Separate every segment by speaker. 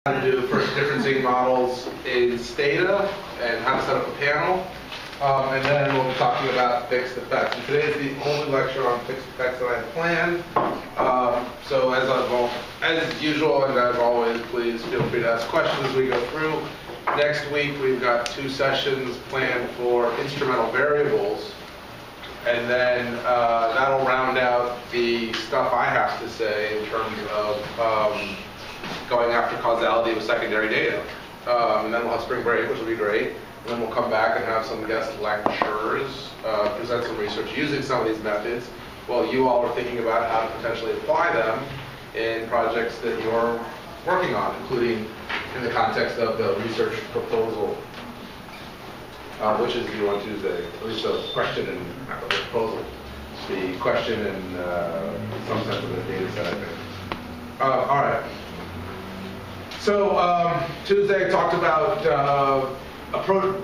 Speaker 1: How to do first differencing models in Stata and how to set up a panel. And then we'll be talking about fixed effects. And today is the only lecture on fixed effects that I have planned. So as usual and as always, please feel free to ask questions as we go through. Next week we've got 2 sessions planned for instrumental variables. And then that'll round out the stuff I have to say in terms of going after causality with secondary data. And then we'll have spring break, which will be great. And then we'll come back and have some guest lecturers present some research using some of these methods while you all are thinking about how to potentially apply them in projects that you're working on, including in the context of the research proposal, which is due on Tuesday. At least the question and not the proposal. The question and some sense of the data set, I think. All right. So Tuesday I talked about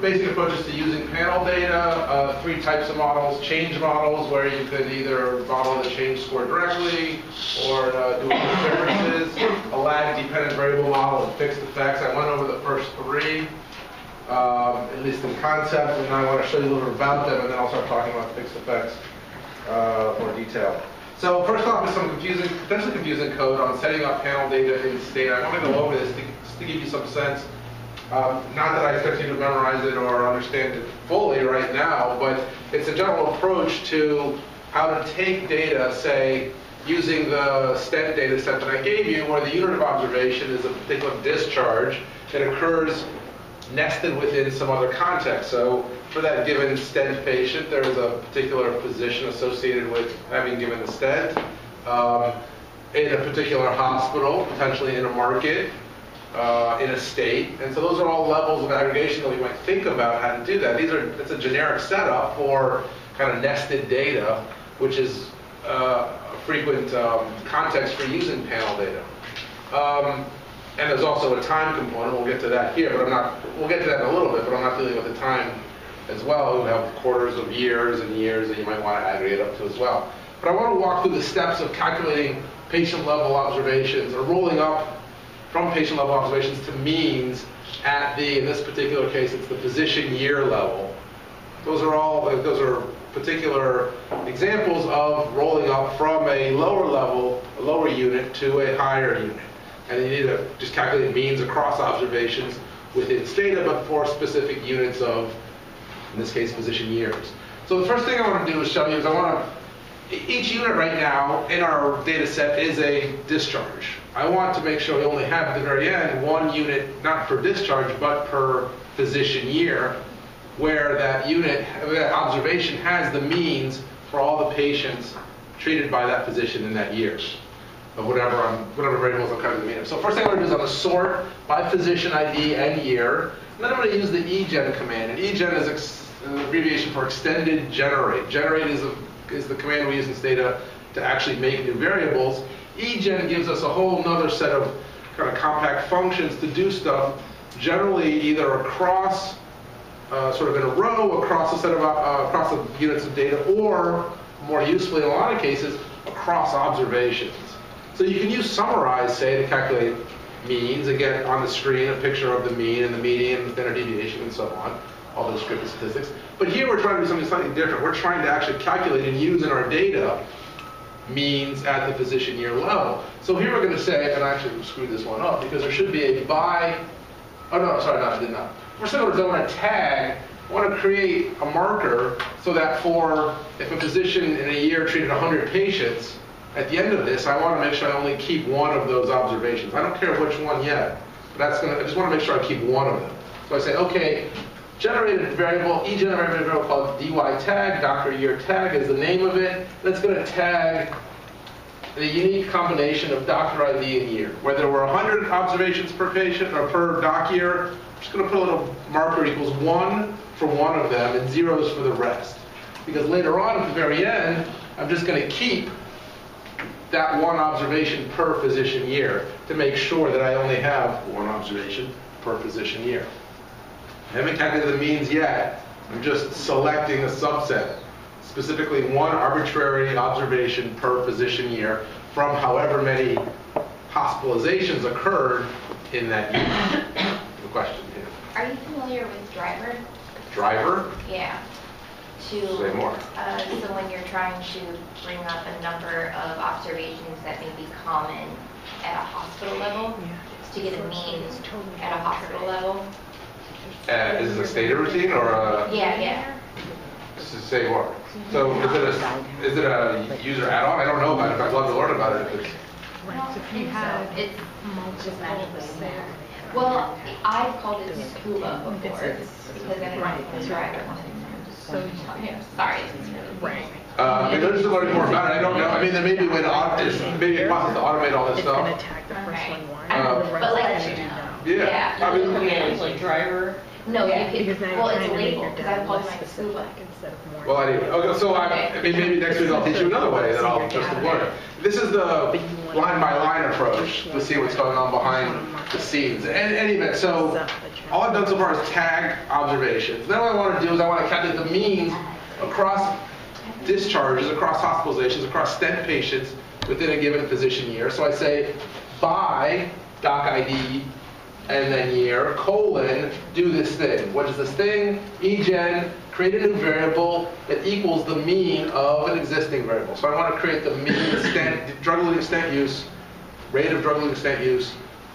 Speaker 1: basic approaches to using panel data, 3 types of models: change models, where you could either model the change score directly or do it with differences, a lag-dependent variable model, and fixed effects. I went over the first 3, at least in concept, and I want to show you a little bit about them, and then I'll start talking about fixed effects more detail. So first off is some potentially confusing code on setting up panel data in Stata. I want to go over this just to give you some sense. Not that I expect you to memorize it or understand it fully right now, but it's a general approach to how to take data, say, using the stent data set that I gave you, where the unit of observation is a particular discharge that occurs nested within some other context. So for that given stent patient, there is a particular position associated with having given the stent in a particular hospital, potentially in a market, in a state. And so those are all levels of aggregation that we might think about how to do that. It's a generic setup for kind of nested data, which is a frequent context for using panel data. And there's also a time component. We'll get to that here, but we'll get to that in a little bit, but I'm not dealing with the time as well. We have quarters of years and years that you might want to aggregate up to as well. But I want to walk through the steps of calculating patient-level observations, or rolling up from patient-level observations to means at in this particular case, it's the position year level. Those are particular examples of rolling up from a lower unit to a higher unit. And you need to just calculate means across observations within Stata, but for specific units of, in this case, position years. So the first thing I want to do is show you each unit right now in our data set is a discharge. I want to make sure we only have at the very end 1 unit, not per discharge, but per physician year, where that observation has the means for all the patients treated by that physician in that year, of whatever variables I'm coming to mean. So first thing I'm going to do is I'm going to sort by physician ID and year, and then I'm going to use the egen command. And egen is an abbreviation for extended generate. Generate is the command we use in Stata to actually make new variables. Egen gives us a whole other set of kind of compact functions to do stuff, generally either across, sort of in a row, across a set of across the units of data, or more usefully in a lot of cases, across observations. So you can use summarize, say, to calculate means, and get on the screen a picture of the mean and the median, standard deviation, and so on, all those descriptive statistics. But here we're trying to do something slightly different. We're trying to actually calculate and use in our data means at the physician year level. So here we're going to say, and I actually screwed this one up, because there should be a I did not. We're still going to tag. I want to create a marker so that if a physician in a year treated 100 patients, at the end of this, I want to make sure I only keep 1 of those observations. I don't care which one yet, but I just want to make sure I keep 1 of them. So I say, okay, generated variable, e-generated variable called dy tag, doctor year tag is the name of it. That's going to tag the unique combination of doctor ID and year. Where there were 100 observations per patient or per doc year, I'm just going to put a little marker equals 1 for 1 of them and 0s for the rest. Because later on at the very end, I'm just going to keep that 1 observation per physician year to make sure that I only have 1 observation per physician year. I haven't calculated the means yet. I'm just selecting a subset, specifically 1 arbitrary observation per physician year from however many hospitalizations occurred in that year. The question here.
Speaker 2: Are you familiar with driver?
Speaker 1: Driver?
Speaker 2: Yeah.
Speaker 1: Say more.
Speaker 2: So when you're trying to bring up a number of observations that may be common at a hospital level, to get a mean at a hospital level.
Speaker 1: Is this a stated routine or a?
Speaker 2: Yeah.
Speaker 1: Say more. So is it a user add-on? I don't know about it. I'd love to learn about it.
Speaker 2: It's just magically there. Well, I've called it scuba before because then it's driver. So sorry.
Speaker 3: Right.
Speaker 1: I'm interested in learning more about it. I don't know. I mean, there may be a way to maybe a process to automate all this
Speaker 3: It's
Speaker 1: stuff.
Speaker 3: going to attack the first one more.
Speaker 2: But like,
Speaker 1: Yeah. I mean,
Speaker 4: Commands like driver.
Speaker 2: no,
Speaker 3: Yeah,
Speaker 2: you
Speaker 3: because
Speaker 2: can.
Speaker 3: now
Speaker 2: Well,
Speaker 3: you're
Speaker 2: it's a
Speaker 3: trying to make
Speaker 2: label
Speaker 3: your
Speaker 2: because
Speaker 3: data
Speaker 2: I've called
Speaker 3: less
Speaker 2: mine
Speaker 3: specific
Speaker 2: scuba.
Speaker 3: instead of more.
Speaker 1: well, anyway. Okay, so I mean, maybe next week I'll teach you another way that I'll just learn. This is the line-by-line approach to see what's going on behind the scenes. Anyway, so all I've done so far is tag observations. Then what I want to do is I want to calculate the means across discharges, across hospitalizations, across stent patients within a given physician year. So I say by doc ID and then year, colon, do this thing. What is this thing? Egen, create a new variable that equals the mean of an existing variable. So I want to create the mean stent, drug-eluting stent use, rate of drug-eluting stent use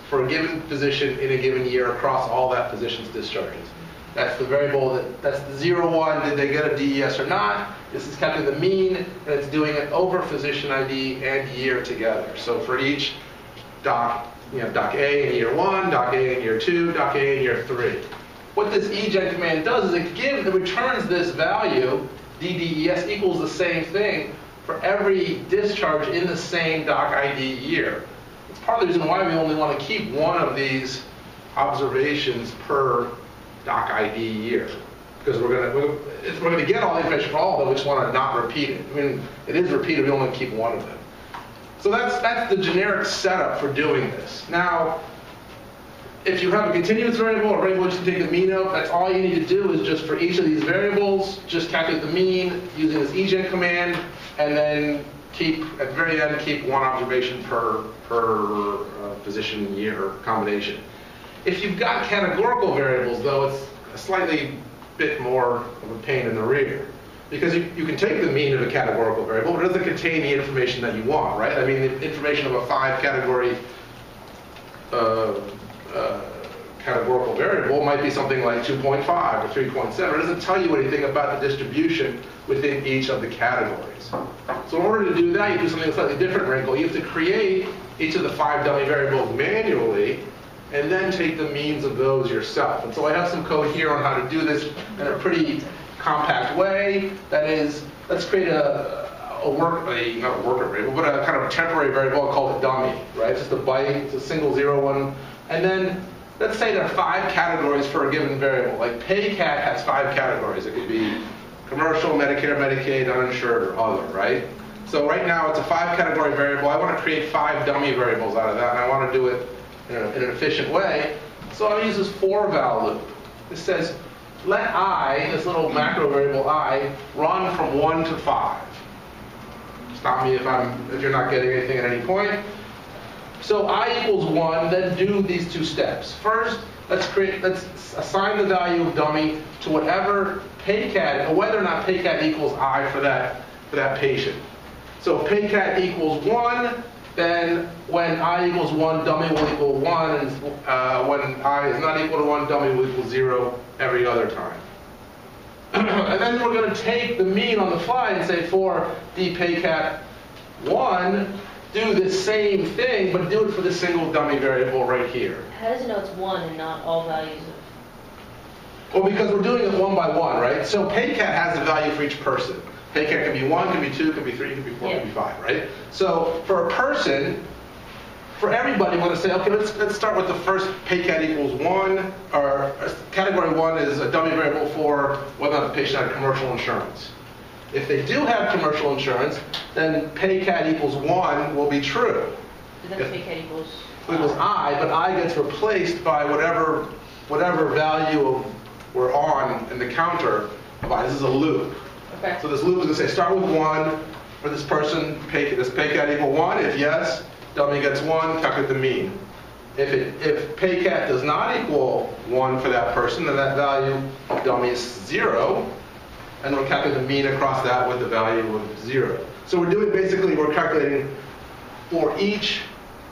Speaker 1: for a given physician in a given year across all that physician's discharges. That's the variable that's the 0, 1, did they get a DES or not? This is calculating the mean, and it's doing it over physician ID and year together. So for each doc, doc A in year 1, doc A in year 2, doc A in year 3. What this egen command does is it returns this value, DDES equals the same thing for every discharge in the same doc ID year. It's part of the reason why we only want to keep one of these observations per doc ID year, because we're going to get all the information for all of them. We just want to not repeat it. I mean, it is repeated. We only want to keep one of them. So that's the generic setup for doing this. Now, if you have a continuous variable or a variable you can take the mean of, that's all you need to do is just for each of these variables, just calculate the mean using this egen command, and then at the very end keep one observation per physician year combination. If you've got categorical variables, though, it's a slightly bit more of a pain in the rear. Because you can take the mean of a categorical variable, but it doesn't contain the information that you want, right? I mean, the information of a 5-category categorical variable might be something like 2.5 or 3.7. It doesn't tell you anything about the distribution within each of the categories. So in order to do that, you do something slightly different, wrinkle. You have to create each of the 5 dummy variables manually, and then take the means of those yourself. And so I have some code here on how to do this in a pretty compact way. That is, let's create not a worker variable, but a kind of a temporary variable. I'll call it dummy, right? It's just a byte, it's a single 0, 1. And then let's say there are 5 categories for a given variable. Like PayCat has 5 categories. It could be commercial, Medicare, Medicaid, uninsured, or other, right? So right now it's a 5-category variable. I want to create 5 dummy variables out of that, and I want to do it in an efficient way. So I'm going to use this for-val loop. It says, let I, this little macro variable I, run from 1 to 5. Stop me if you're not getting anything at any point. So I equals 1, then do these 2 steps. First, let's assign the value of dummy to whatever PayCat, or whether or not PayCat equals I for that patient. So if PayCat equals 1, then when I equals 1, dummy will equal 1, and when I is not equal to 1, dummy will equal 0 every other time. And then we're going to take the mean on the fly and say for dPayCat 1, do the same thing, but do it for the single dummy variable right here.
Speaker 4: How does it know it's 1 and not all values of?
Speaker 1: Well, because we're doing it one by one, right? So PayCat has a value for each person. PayCat can be 1, can be 2, can be 3, can be 4, can be 5, right? So for a person, for everybody, we're going to say, okay, let's start with the first PayCat equals 1, or category 1 is a dummy variable for whether or not the patient had commercial insurance. If they do have commercial insurance, then PayCat equals 1 will be true.
Speaker 4: Then PayCat equals
Speaker 1: I, but I gets replaced by whatever value we're on in the counter of I. This is a loop.
Speaker 4: Okay.
Speaker 1: So this loop is going to say start with 1 for this person, does PayCat equal 1? If yes, dummy gets 1, calculate the mean. If paycat does not equal 1 for that person, then that value of dummy is 0, and we'll calculate the mean across that with the value of 0. So we're calculating for each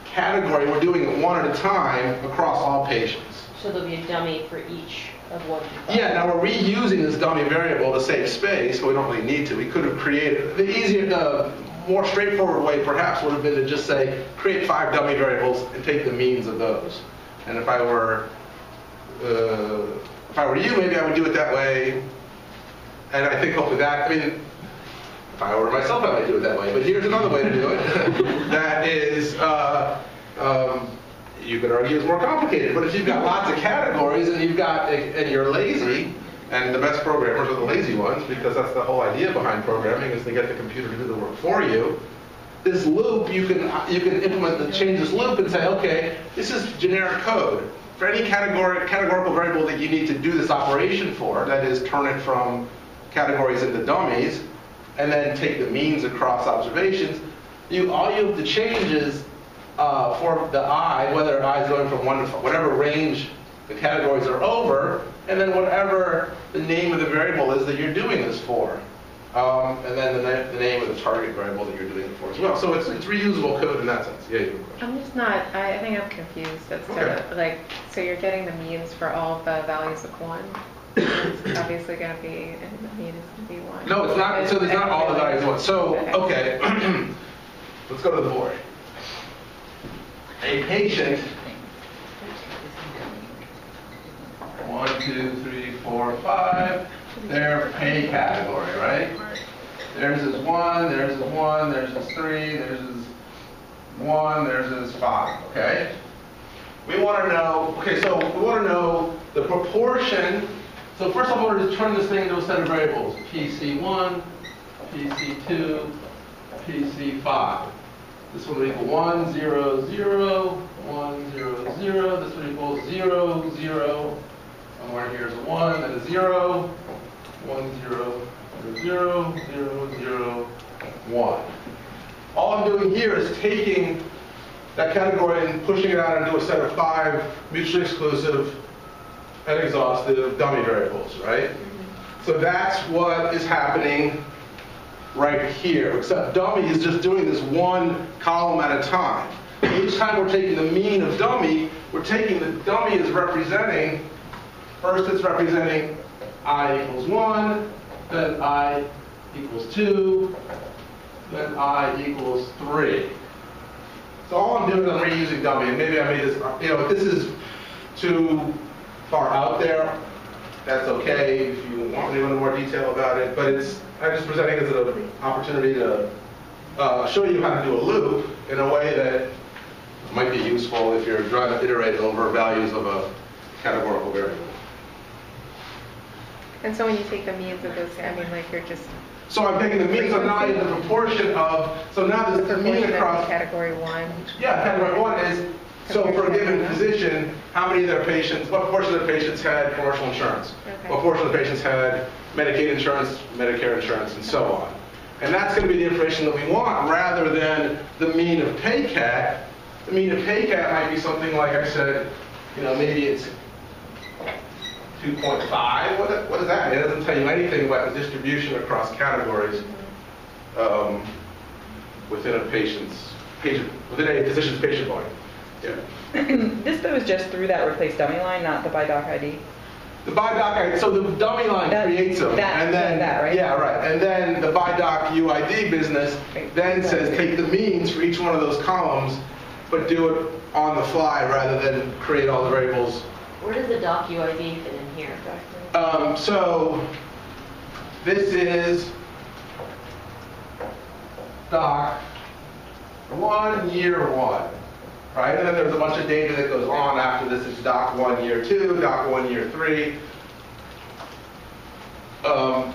Speaker 1: category, we're doing it one at a time across all patients.
Speaker 4: So there'll be a dummy for each of 1 through 5.
Speaker 1: Yeah, now we're reusing this dummy variable to save space, but we don't really need to. We could have created, the more straightforward way perhaps would have been to just say, create 5 dummy variables and take the means of those. And if I were you, maybe I would do it that way. And I think hopefully if I were myself, I might do it that way. But here's another way to do it. That is, you could argue is more complicated. But if you've got lots of categories and you're lazy, and the best programmers are the lazy ones, because that's the whole idea behind programming, is to get the computer to do the work for you. This loop, you can change this loop and say, okay, this is generic code. For any categorical variable that you need to do this operation for, that is, turn it from categories into dummies, and then take the means across observations, all you have to change is for the I, whether I is going from 1 to 5, whatever range the categories are over, and then whatever the name of the variable is that you're doing this for. And then the name of the target variable that you're doing it for as well. So it's reusable code in that sense. Yeah, you have a question.
Speaker 3: I'm just not, I think I'm confused as
Speaker 1: Okay.
Speaker 3: to, so you're getting the means for all of the values of 1. It's obviously going to be, and the mean is going to be 1.
Speaker 1: No, it's not. So there's not all the values at once. So, okay. Let's go to the board. A patient, 1, 2, 3, 4, 5, their pay category, right? Theirs is 1, theirs is 1, theirs is 3, theirs is 1, theirs is 5, okay? We want to know, the proportion. So first of all, we're going to turn this thing into a set of variables. PC1, PC2, PC5. This one will equal 1, 0, 0, 1, 0, 0. This one equals 0, 0. Somewhere here's a 1 and a 0. 1, 0, 0, 0, 0, 1. All I'm doing here is taking that category and pushing it out into a set of 5 mutually exclusive and exhaustive dummy variables, right? So that's what is happening right here, except dummy is just doing this one column at a time. Each time we're taking the mean of dummy, we're taking the dummy as representing, first it's representing I equals 1, then I equals 2, then I equals 3. So all I'm doing is I'm reusing dummy, and maybe I made this, if this is too far out there, that's okay if you want any more detail about it, but I'm just presenting it as an opportunity to show you how to do a loop in a way that might be useful if you're trying to iterate over values of a categorical variable.
Speaker 3: And so when you take the means of those, you're just...
Speaker 1: So I'm taking the mean, so now I have the proportion of, so now the mean across...
Speaker 3: Category 1.
Speaker 1: Yeah, category 1 is, so for a given physician, how many of their patients, what proportion of their patients had commercial insurance?
Speaker 3: Okay.
Speaker 1: What portion of the patients had Medicaid insurance, Medicare insurance, and so on. And that's going to be the information that we want rather than the mean of paycat. The mean of paycat might be something like I said, maybe it's 2.5. What does that mean? It doesn't tell you anything about the distribution across categories within a physician's patient volume. Yeah.
Speaker 5: This though is just through that replace dummy line, not the by doc ID.
Speaker 1: The by doc ID, so the dummy line creates them, and then
Speaker 5: right?
Speaker 1: Yeah, right. And then the by doc UID business then says take the means for each one of those columns, but do it on the fly rather than create all the variables.
Speaker 4: Where does the doc UID fit in here?
Speaker 1: So this is doc 1 year 1. Right? And then there's a bunch of data that goes on after this. It's doc 1 year 2, doc 1 year 3.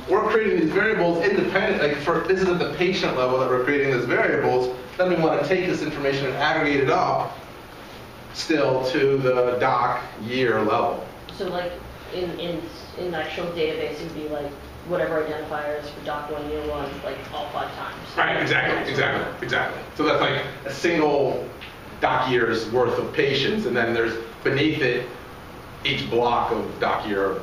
Speaker 1: We're creating these variables independent. This is at the patient level that we're creating these variables. Then we want to take this information and aggregate it up still to the doc year level.
Speaker 4: So in the actual database, it would be whatever identifiers for doc 1 year 1, all 5 times.
Speaker 1: Right, exactly. So that's a single doc years worth of patients, and then there's beneath it each block of doc/year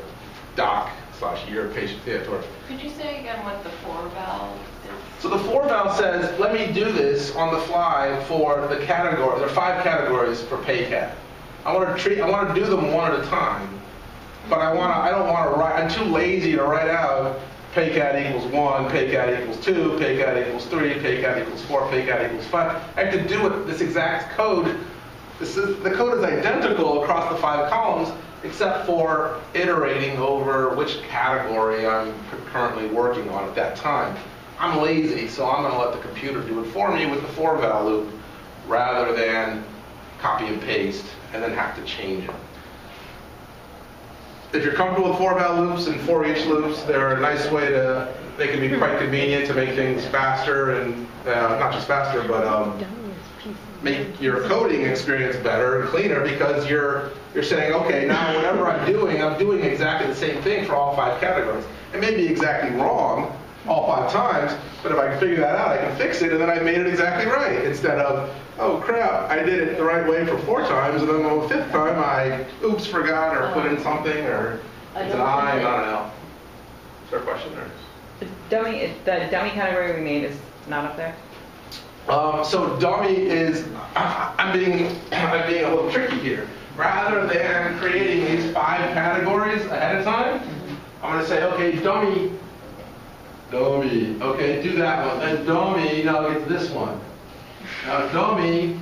Speaker 1: patients. Yeah, Tori.
Speaker 6: Could you say again what the for valve is?
Speaker 1: So the for valve says, let me do this on the fly for the category. There are 5 categories for PayCat. I want to do them one at a time, but I don't want to write. I'm too lazy to write out PayCat equals 1, PayCat equals 2, PayCat equals 3, PayCat equals 4, PayCat equals 5. I have to do it this exact code. The code is identical across the 5 columns, except for iterating over which category I'm currently working on at that time. I'm lazy, so I'm going to let the computer do it for me with the for val loop rather than copy and paste and then have to change it. If you're comfortable with for val loops and for each loops, they're a nice way to, they can be quite convenient to make things faster and not just faster, but make your coding experience better and cleaner because you're saying, okay, now whatever I'm doing exactly the same thing for all 5 categories. It may be exactly wrong all 5 times, but if I can figure that out, I can fix it, and then I made it exactly right, instead of, oh crap, I did it the right way for 4 times, and then on the 5th time I, oops, forgot, or put in something, or it's an I, not an L. Is there a question there?
Speaker 5: The dummy category we made is not up there?
Speaker 1: So dummy is, I'm being a little tricky here. Rather than creating these 5 categories ahead of time, I'm going to say, okay, dummy, okay, do that one. Then dummy, now get this one. Now dummy,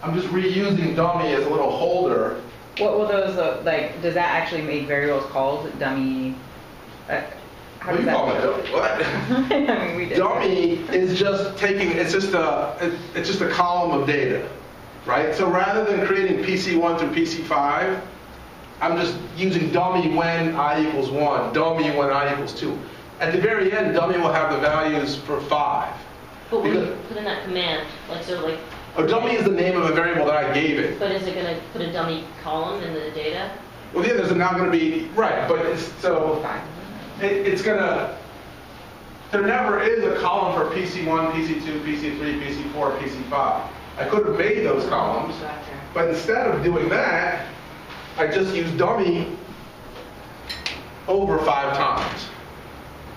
Speaker 1: I'm just reusing dummy as a little holder.
Speaker 5: What will those, like, does that actually make variables called dummy? How
Speaker 1: What do
Speaker 5: does
Speaker 1: you
Speaker 5: that
Speaker 1: call
Speaker 5: work?
Speaker 1: it? What?
Speaker 5: I mean, we did.
Speaker 1: Dummy is just taking, it's just a column of data, right? So rather than creating PC1 through PC5, I'm just using dummy when I equals 1, dummy when I equals 2. At the very end, dummy will have the values for 5.
Speaker 4: But when you put in that command,
Speaker 1: A dummy is the name of a variable that I gave it.
Speaker 4: but is it going to put a dummy column in the data?
Speaker 1: Well, yeah, there's now going to be, right, but it's going to, there never is a column for PC1, PC2, PC3, PC4, PC5. I could have made those columns, but instead of doing that, I just use dummy over 5 times.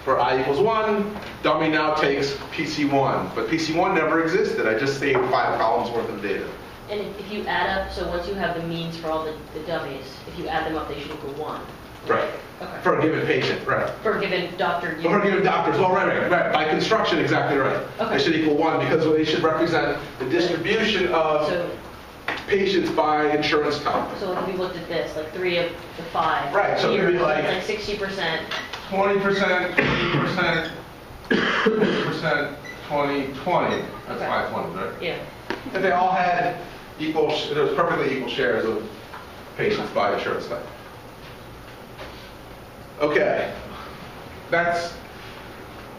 Speaker 1: For I equals 1, dummy now takes PC1, but PC1 never existed. I just saved 5 columns worth of data.
Speaker 4: And if you add up, so once you have the means for all the dummies, if you add them up, they should equal 1.
Speaker 1: Right.
Speaker 4: Okay.
Speaker 1: For a given patient, right.
Speaker 4: For a given doctor.
Speaker 1: For a given doctors, well, right. By construction, exactly right.
Speaker 4: Okay.
Speaker 1: They should equal 1 because they should represent the distribution of patients by insurance type.
Speaker 4: So like if you looked at this, like 3 of the 5.
Speaker 1: Right, so it would be like
Speaker 4: 60%.
Speaker 1: 20%, 80%, 50%, 20, 20. That's
Speaker 4: Okay.
Speaker 1: 520, right?
Speaker 4: Yeah.
Speaker 1: If they all had equal, there was perfectly equal shares of patients by insurance type. Okay, that's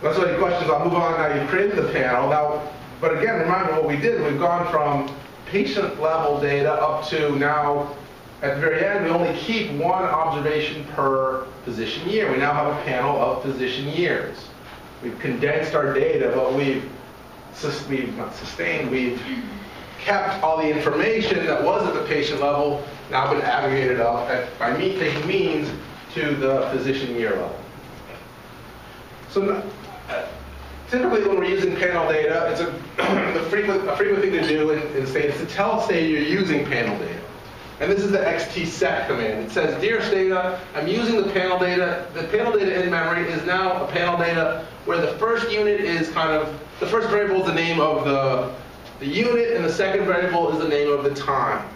Speaker 1: all the questions. I'll move on now. You created the panel now, but again, remember what we did. We've gone from patient level data up to now. At the very end, we only keep 1 observation per physician year. We now have a panel of physician years. We've condensed our data, but we've kept all the information that was at the patient level, now been aggregated up by taking means to the physician year level. So typically when we're using panel data, it's a frequent thing to do in Stata is to tell Stata you're using panel data. And this is the xtsec command. It says, dear Stata, I'm using the panel data. The panel data in memory is now a panel data where the first unit is the first variable is the name of the unit, and the second variable is the name of the time.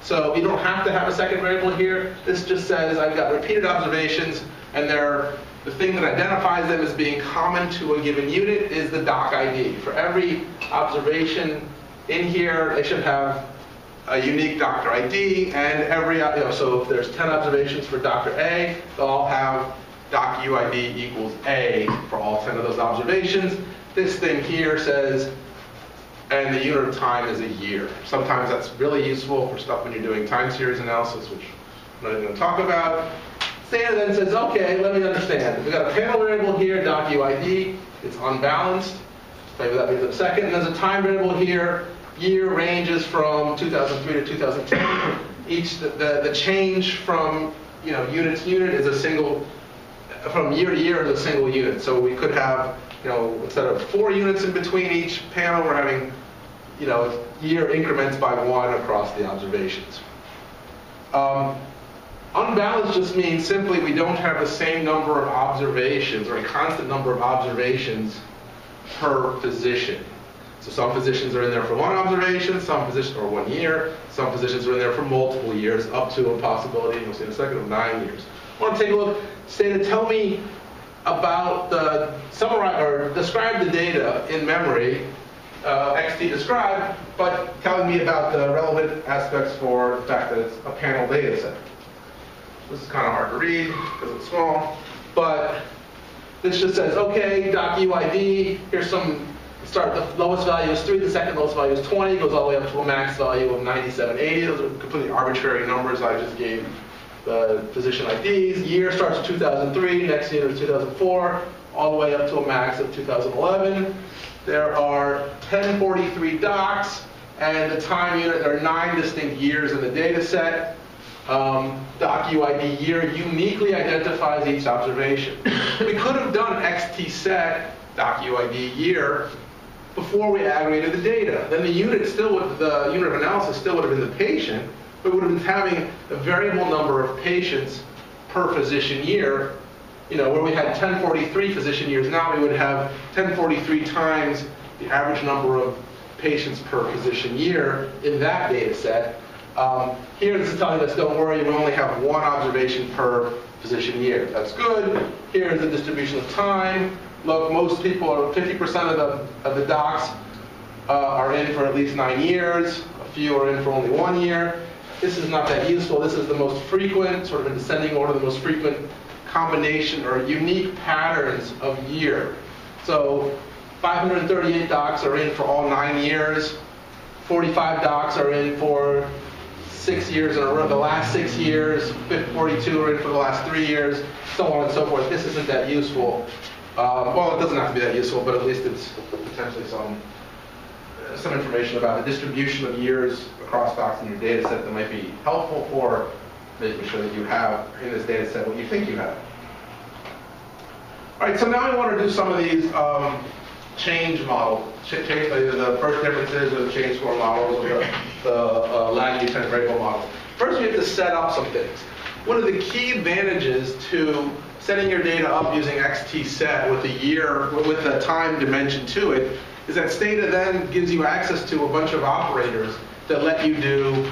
Speaker 1: So you don't have to have a second variable here. This just says I've got repeated observations, and the thing that identifies them as being common to a given unit is the doc ID. For every observation in here, they should have a unique doctor ID, and so if there's 10 observations for Dr. A, they'll all have doc UID equals A for all 10 of those observations. This thing here says, and the unit of time is a year. Sometimes that's really useful for stuff when you're doing time series analysis, which I'm not even going to talk about. Stata then says, okay, let me understand. We've got a panel variable here, doc UID. It's unbalanced. Maybe that means in a second. And there's a time variable here, year ranges from 2003 to 2010. The change from unit to unit is a single, from year to year is a single unit. So we could have, instead of 4 units in between each panel, we're having, year increments by 1 across the observations. Unbalanced just means simply we don't have the same number of observations or a constant number of observations per physician. So some physicians are in there for 1 observation, some physicians, or 1 year, some physicians are in there for multiple years, up to a possibility, we'll see in a second, of 9 years. I want to take a look. Stata, tell me about summarize or describe the data in memory, XT describe, but telling me about the relevant aspects for the fact that it's a panel data set. This is kind of hard to read because it's small, but this just says, okay, .UID, here's some, the lowest value is 3, the second lowest value is 20, goes all the way up to a max value of 9780. Those are completely arbitrary numbers I just gave the physician IDs. Year starts with 2003, next year is 2004, all the way up to a max of 2011. There are 1043 docs, and the time unit, there are 9 distinct years in the data set. Doc UID year uniquely identifies each observation. We could have done XT set Doc UID year before we aggregated the data. Then the unit of analysis still would have been the patient, but we would have been having a variable number of patients per physician year. Where we had 1043 physician years, now we would have 1043 times the average number of patients per physician year in that data set. Here, this is telling us, don't worry, we only have 1 observation per physician year. That's good. Here's the distribution of time. Look, most people, or 50% of the docs are in for at least 9 years. A few are in for only 1 year. This is not that useful. This is the most frequent, sort of in descending order, the most frequent combination or unique patterns of year. So 538 docs are in for all 9 years. 45 docs are in for 6 years in a row, the last 6 years. 42 are in for the last 3 years, so on and so forth. This isn't that useful. Well, it doesn't have to be that useful, but at least it's potentially some information about the distribution of years across docs in your data set that might be helpful for making sure that you have in this data set what you think you have. All right, so now I want to do some of these change models, either the first differences or the change score models or the lag dependent variable models. First, we have to set up some things. One of the key advantages to setting your data up using XT set with the time dimension to it is that Stata then gives you access to a bunch of operators that let you do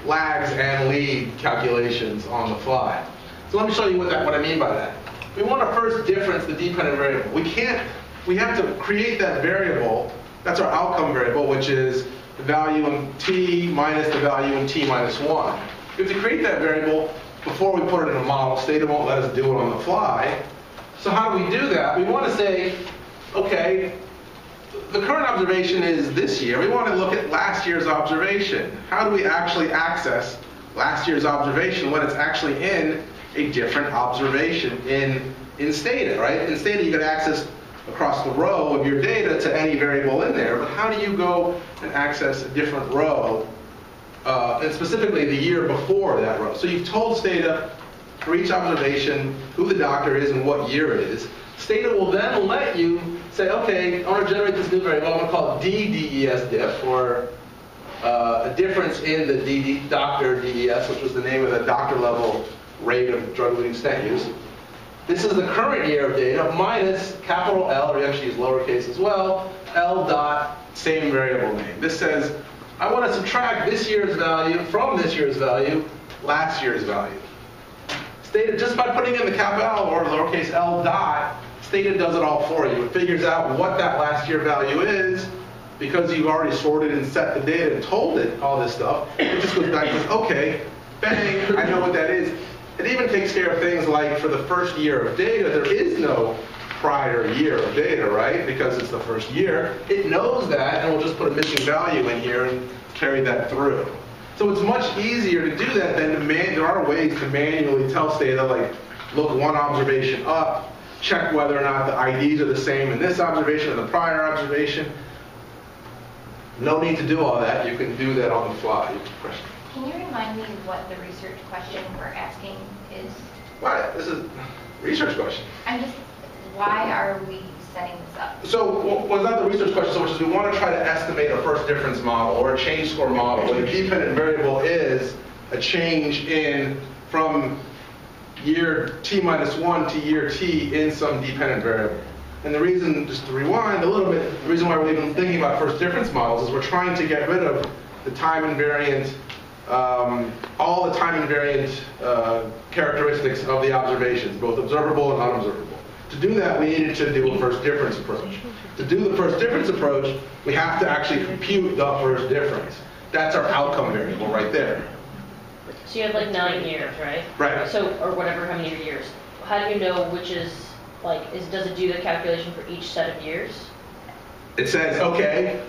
Speaker 1: lags and lead calculations on the fly. So let me show you what I mean by that. We want to first difference the dependent variable. We have to create that variable. That's our outcome variable, which is the value in t minus the value in t minus 1. We have to create that variable before we put it in a model. Stata won't let us do it on the fly. So how do we do that? We want to say, okay, the current observation is this year. We want to look at last year's observation. How do we actually access last year's observation when it's actually in a different observation in Stata, right? In Stata, you get access across the row of your data to any variable in there, but how do you go and access a different row, and specifically the year before that row? So you've told Stata for each observation who the doctor is and what year it is. Stata will then let you say, okay, I want to generate this new variable. I'm going to call it DDES diff, or a difference in the doctor DES, which was the name of the doctor level rate of drug-eluting stent use. This is the current year of data minus capital L, or we actually use lowercase as well, L dot same variable name. This says, I want to subtract this year's value from this year's value, last year's value. Stata, just by putting in the cap L or lowercase L dot, Stata does it all for you. It figures out what that last year value is because you've already sorted and set the data and told it all this stuff. It just goes back and says, okay, bang, I know what that is. It even takes care of things like for the first year of data, there is no prior year of data, right? Because it's the first year. It knows that, and we'll just put a missing value in here and carry that through. So it's much easier to do that than there are ways to manually tell Stata, like, look one observation up, check whether or not the IDs are the same in this observation or the prior observation. No need to do all that. You can do that on the fly. Question.
Speaker 2: Can you remind me what the research question we're asking is?
Speaker 1: What? This is a research question.
Speaker 2: Why are we setting this up?
Speaker 1: So, well, it's not the research question so much as we want to try to estimate a first difference model or a change score model, where the dependent variable is a change in from year t minus 1 to year t in some dependent variable. And the reason, just to rewind a little bit, the reason why we're even thinking about first difference models is we're trying to get rid of the time invariant, all the time invariant characteristics of the observations, both observable and unobservable. To do that, we needed to do a first difference approach. To do the first difference approach, we have to actually compute the first difference. That's our outcome variable right there.
Speaker 4: So you have like 9 years, right?
Speaker 1: Right.
Speaker 4: So, or whatever, how many years. How do you know which is, like, does it do the calculation for each set of years?
Speaker 1: It says, okay,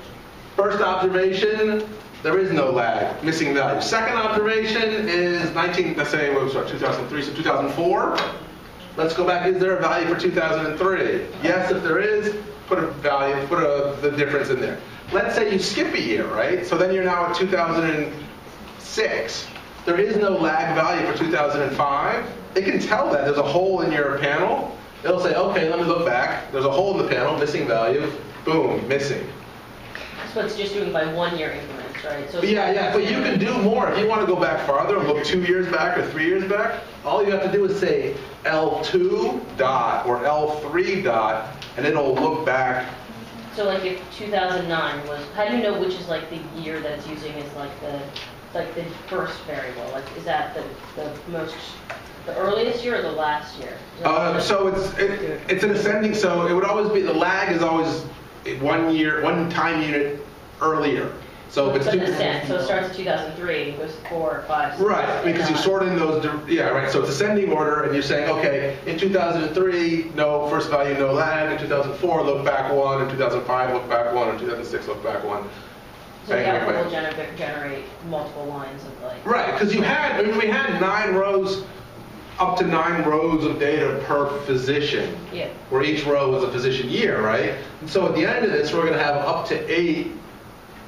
Speaker 1: first observation, there is no lag, missing value. Second observation is let's say, 2003, so 2004. Let's go back, is there a value for 2003? Yes, if there is, put a value, the difference in there. Let's say you skip a year, right? So then you're now at 2006. There is no lag value for 2005. It can tell that there's a hole in your panel. It'll say, okay, let me look back. There's a hole in the panel, missing value. Boom, missing.
Speaker 4: So it's just doing by 1 year increments, right? So
Speaker 1: Yeah, but you can do more. If you want to go back farther and look 2 years back or 3 years back, all you have to do is say L2 dot or L3 dot, and it'll look back.
Speaker 4: So like if 2009 was, how do you know which is like the year that it's using as like the first variable? Like, is that the earliest year or the last year?
Speaker 1: So it's an ascending. So it would always be, the lag is always 1 year, 1 time unit earlier. So if it's
Speaker 4: so it starts at 2003 with 4, 5, 6,
Speaker 1: right, because you sort in those. Yeah, right. So it's ascending order, and you're saying, okay, in 2003, no first value, no lag. In 2004, look back 1. In 2005, look back 1. In 2006, look back 1.
Speaker 4: So the output will generate multiple lines of like.
Speaker 1: Right, because we had 9 rows, up to 9 rows of data per physician.
Speaker 4: Yeah.
Speaker 1: Where each row was a physician year, right? And so at the end of this, we're going to have up to 8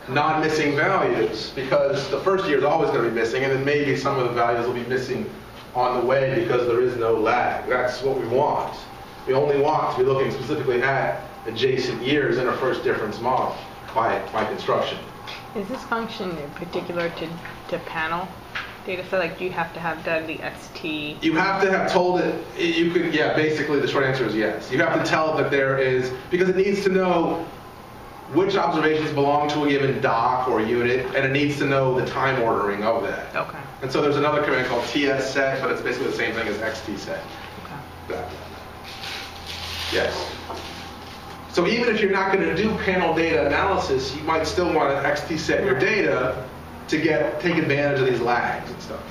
Speaker 1: non-missing values, because the first year is always going to be missing, and then maybe some of the values will be missing on the way because there is no lag. That's what we want. We only want to be looking specifically at adjacent years in our first difference model by construction.
Speaker 7: Is this function particular to panel data set? Like, do you have to have done the ST?
Speaker 1: You have to have told it, you could, yeah, basically the short answer is yes. You have to tell that there is, because it needs to know which observations belong to a given doc or unit, and it needs to know the time ordering of that.
Speaker 7: Okay.
Speaker 1: And so there's another command called tsset, but it's basically the same thing as xtset.
Speaker 7: Okay.
Speaker 1: Yes. So even if you're not going to do panel data analysis, you might still want to xtset your data to take advantage of these lags and stuff.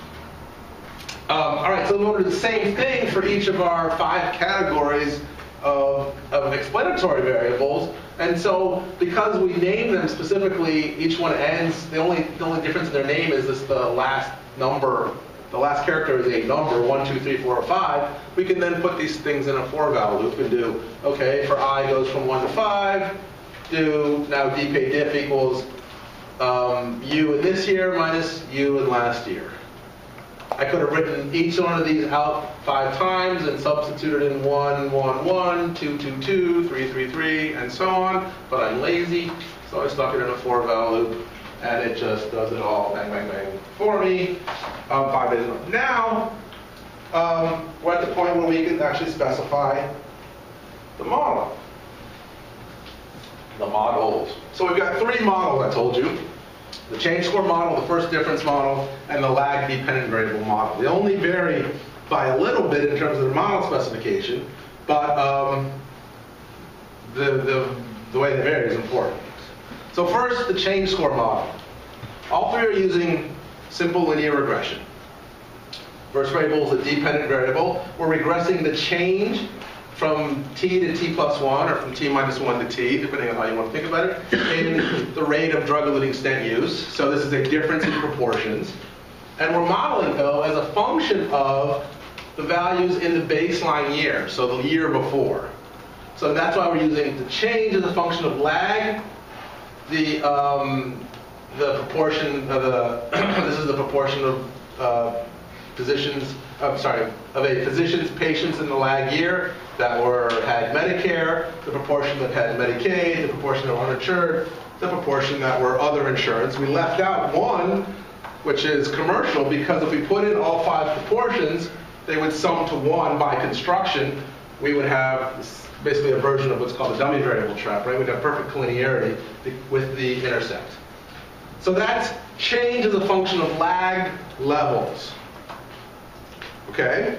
Speaker 1: All right, so we'll do the same thing for each of our 5 categories of explanatory variables. And so because we name them specifically, each one ends, the only difference in their name is the last number. The last character is a number, 1, 2, 3, 4, or 5. We can then put these things in a for-val loop and do, okay, for I goes from 1 to 5, do now dpay diff equals u in this year minus u in last year. I could have written each one of these out 5 times and substituted in 1, 1, 1, 2, 2, 2, 3, 3, 3, and so on, but I'm lazy, so I stuck it in a for-val loop, and it just does it all, bang, bang, bang, for me, 5 days ago. Now, we're at the point where we can actually specify the model. The models. So we've got 3 models, I told you. The change score model, the first difference model, and the lag dependent variable model. They only vary by a little bit in terms of the model specification, but the way they vary is important. So first, the change score model. All 3 are using simple linear regression. First variable is a dependent variable. We're regressing the change from t to t plus 1, or from t minus 1 to t, depending on how you want to think about it, in the rate of drug-eluting stent use. So this is a difference in proportions. And we're modeling, though, as a function of the values in the baseline year, so the year before. So that's why we're using the change as a function of lag the proportion of this is the proportion of physicians, of a physician's patients in the lag year that had Medicare, the proportion that had Medicaid, the proportion that were uninsured, the proportion that were other insurance. We left out one, which is commercial, because if we put in all 5 proportions, they would sum to 1 by construction. We would have basically a version of what's called the dummy variable trap, right? We'd have perfect collinearity with the intersect. So that's change as a function of lag levels. Okay?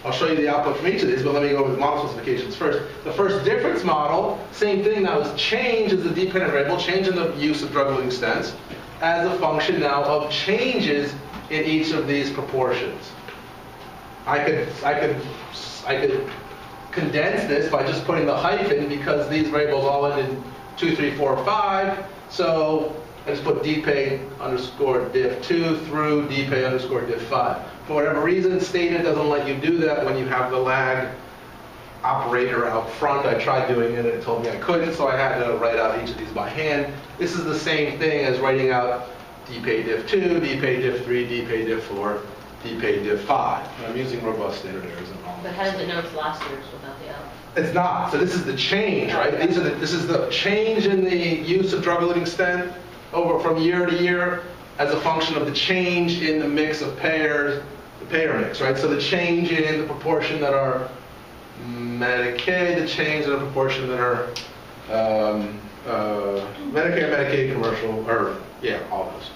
Speaker 1: I'll show you the output from each of these, but let me go with model specifications first. The first difference model, same thing, that was change as the dependent variable, change in the use of drug-eluting stents, as a function now of changes in each of these proportions. I could condense this by just putting the hyphen, because these variables all end in 2, 3, 4, 5. So I just put dpay underscore diff2 through dpay underscore diff5. For whatever reason, Stata doesn't let you do that when you have the lag operator out front. I tried doing it and it told me I couldn't, so I had to write out each of these by hand. This is the same thing as writing out dpay diff2, dpay diff3, dpay diff4, dpay diff5. I'm using robust standard errors and all.
Speaker 4: But how does it know it's last year's without the L?
Speaker 1: It's not. So this is the change, right? This is the change in the use of drug-eluting stent over from year to year as a function of the change in the mix of payers, the payer mix, right? So the change in the proportion that are Medicaid, the change in the proportion that are Medicare, Medicaid, commercial, or yeah, all those.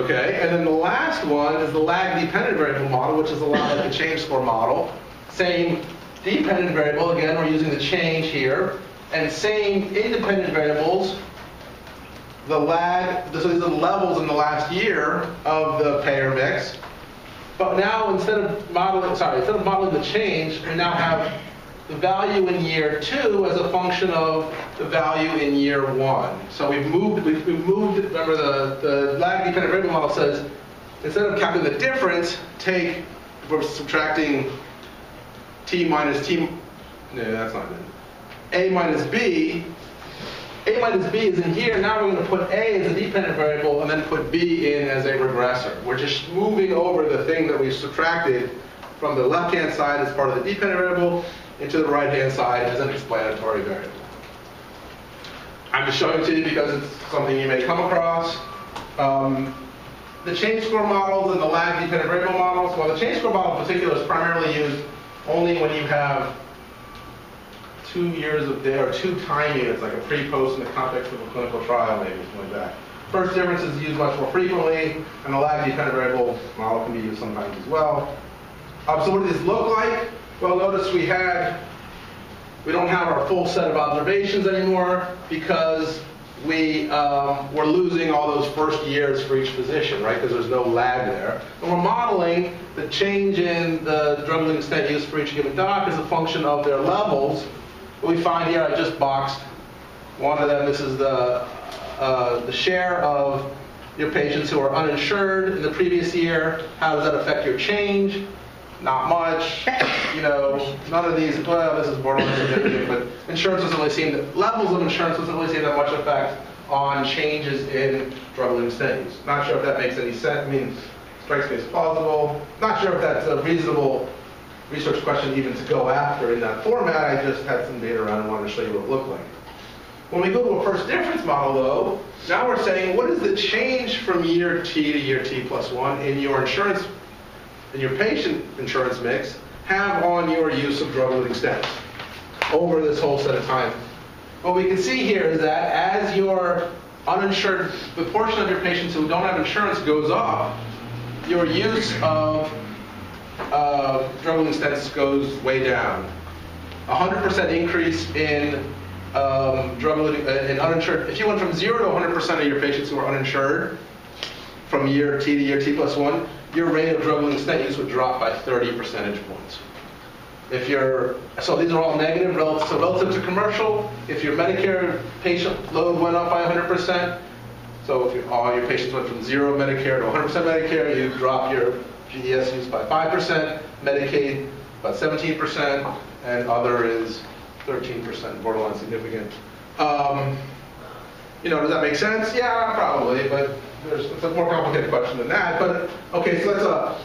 Speaker 1: Okay, and then the last one is the lag-dependent variable model, which is a lot like the change score model. Same dependent variable, again, we're using the change here, and same independent variables. The lag, so these are the levels in the last year of the payer mix. But now instead of modeling the change, we now have the value in year 2 as a function of the value in year 1. So we've moved, remember the lag dependent variable model says, instead of calculating the difference, we're subtracting T minus T, no, that's not good. A minus B. A minus B is in here. Now we're going to put A as a dependent variable and then put B in as a regressor. We're just moving over the thing that we subtracted from the left-hand side as part of the dependent variable into the right-hand side as an explanatory variable. I'm just showing it to you because it's something you may come across. The change score models and the lag dependent variable models, well, the change score model in particular is primarily used only when you have 2 years of data, or 2 time units, like a pre-post in the context of a clinical trial, maybe, something like that. First difference is used much more frequently, and the lag-dependent variable model can be used sometimes as well. So what does this look like? Well, notice we don't have our full set of observations anymore because we're losing all those first years for each physician, right? Because there's no lag there. And we're modeling the change in the drug-eluting stent use for each given doc as a function of their levels. What we find here, I just boxed one of them. This is the share of your patients who are uninsured in the previous year. How does that affect your change? Not much. None of these, well, this is borderline significant, but insurance doesn't really seem, levels of insurance doesn't really seem that much effect on changes in drug-eluting stent use. Not sure if that makes any sense. I mean, strikes me as plausible. Not sure if that's a reasonable research question even to go after in that format. I just had some data around and wanted to show you what it looked like. When we go to a first difference model, though, now we're saying, what is the change from year T to year T plus 1 in your insurance, in your patient insurance mix, have on your use of drug-eluting stents over this whole set of time? What we can see here is that as your uninsured, the portion of your patients who don't have insurance goes up, your use of drug-eluting stents goes way down. 100% increase in drug-eluting in uninsured. If you went from 0 to 100% of your patients who are uninsured from year T to year T plus 1, your rate of drug-eluting stent use would drop by 30 percentage points. So these are all negative relative to commercial. If your Medicare patient load went up by 100%, so if all your patients went from 0 Medicare to 100% Medicare, you drop your GES use by 5%, Medicaid about 17%, and other is 13%, borderline significant. Does that make sense? Yeah, probably, but it's a more complicated question than that. But okay, so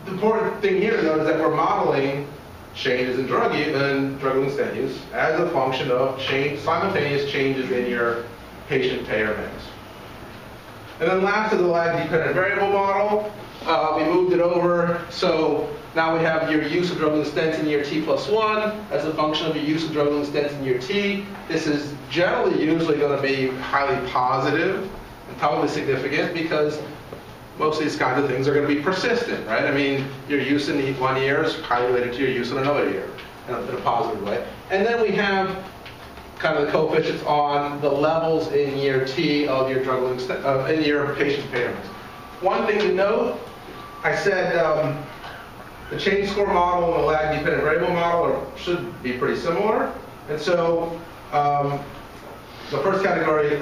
Speaker 1: the important thing here, though, is that we're modeling changes in drug-eluting stent use as a function of simultaneous changes in your patient-payer mix. And then last is the lag-dependent variable model. We moved it over, so now we have your use of drug-eluting stents in year T+1 as a function of your use of drug-eluting stents in year T. This is usually going to be highly positive and probably significant because most of these kinds of things are going to be persistent, right? I mean, your use in 1 year is highly related to your use in another year in a positive way. And then we have kind of the coefficients on the levels in year T of your drug-eluting stent, in your patient payer mix. One thing to note, I said the change score model and the lag-dependent variable model should be pretty similar. And so the first category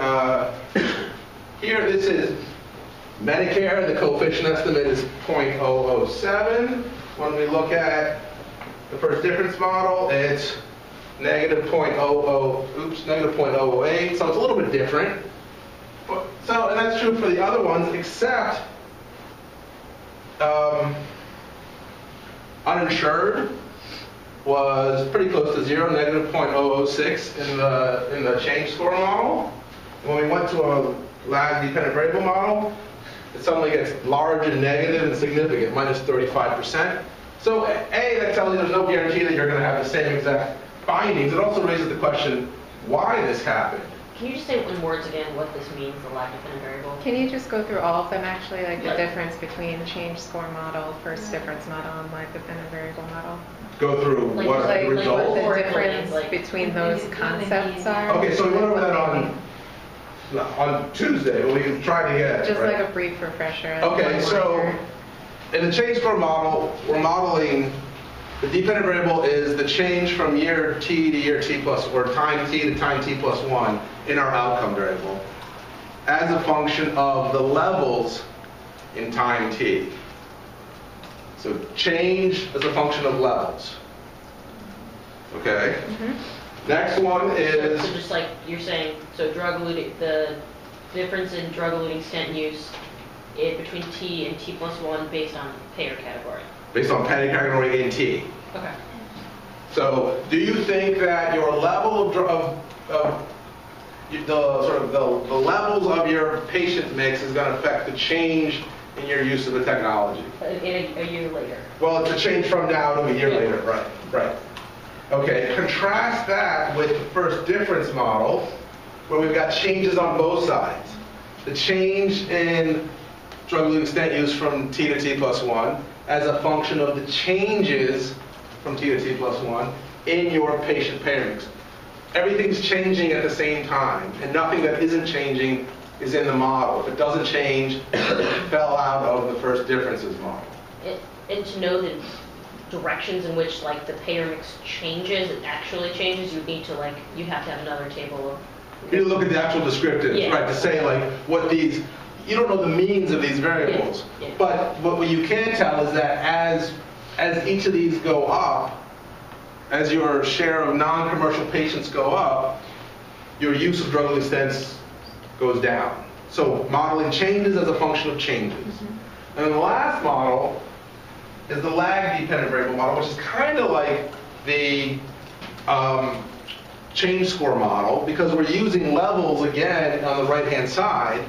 Speaker 1: here, this is Medicare. The coefficient estimate is 0.007. When we look at the first difference model, it's negative 0.008. So it's a little bit different. And that's true for the other ones, except uninsured was pretty close to zero, negative 0.006 in the change score model. And when we went to a lag-dependent variable model, it suddenly gets large and negative and significant, minus 35%. So A, that tells you there's no guarantee that you're going to have the same exact findings. It also raises the question why this happened.
Speaker 4: Can you just say in words again what this means, the lag-dependent variable?
Speaker 3: Can you just go through all of them actually, like the difference between change score model, first difference model, and lag-dependent variable model?
Speaker 1: Go through
Speaker 4: Like-
Speaker 1: what
Speaker 4: like-
Speaker 1: the
Speaker 4: like
Speaker 1: results.
Speaker 3: What the
Speaker 4: Or
Speaker 3: difference
Speaker 4: like-
Speaker 3: between those concepts are?
Speaker 1: Okay, so we went over that on Tuesday, but we can try to get
Speaker 3: Just
Speaker 1: right?
Speaker 3: like a brief refresher.
Speaker 1: Okay, so in the change score model, we're modeling the dependent variable is the change from year T to year T plus, or time T to time T plus 1 in our outcome variable as a function of the levels in time T. So change as a function of levels. Okay? Next one is...
Speaker 4: So just like you're saying, so the difference in drug-eluting stent use between T and T plus 1 based on payer category.
Speaker 1: Based on payer category in T.
Speaker 4: Okay.
Speaker 1: So do you think that your level the levels of your patient mix is going to affect the change in your use of the technology?
Speaker 4: In a year later.
Speaker 1: Well, it's a change from now to a year later, right. Okay, contrast that with the first difference model, where we've got changes on both sides. The change in drug-eluting stent use from T to T plus 1 as a function of the changes from T to T plus 1 in your patient payer mix. Everything's changing at the same time, and nothing that isn't changing is in the model. If it doesn't change, it fell out of the first differences model.
Speaker 4: And to know the directions in which like the payer mix changes, it actually changes, you have to have another table of...
Speaker 1: You look at the actual descriptives,
Speaker 4: Yeah.
Speaker 1: right, to say like what these, you don't know the means of these variables.
Speaker 4: Yeah.
Speaker 1: But what you can tell is that as each of these go up, as your share of non-commercial patients go up, your use of drug-eluting stents goes down. So modeling changes as a function of changes. And then the last model is the lag-dependent variable model, which is kind of like the change score model, because we're using levels again on the right-hand side,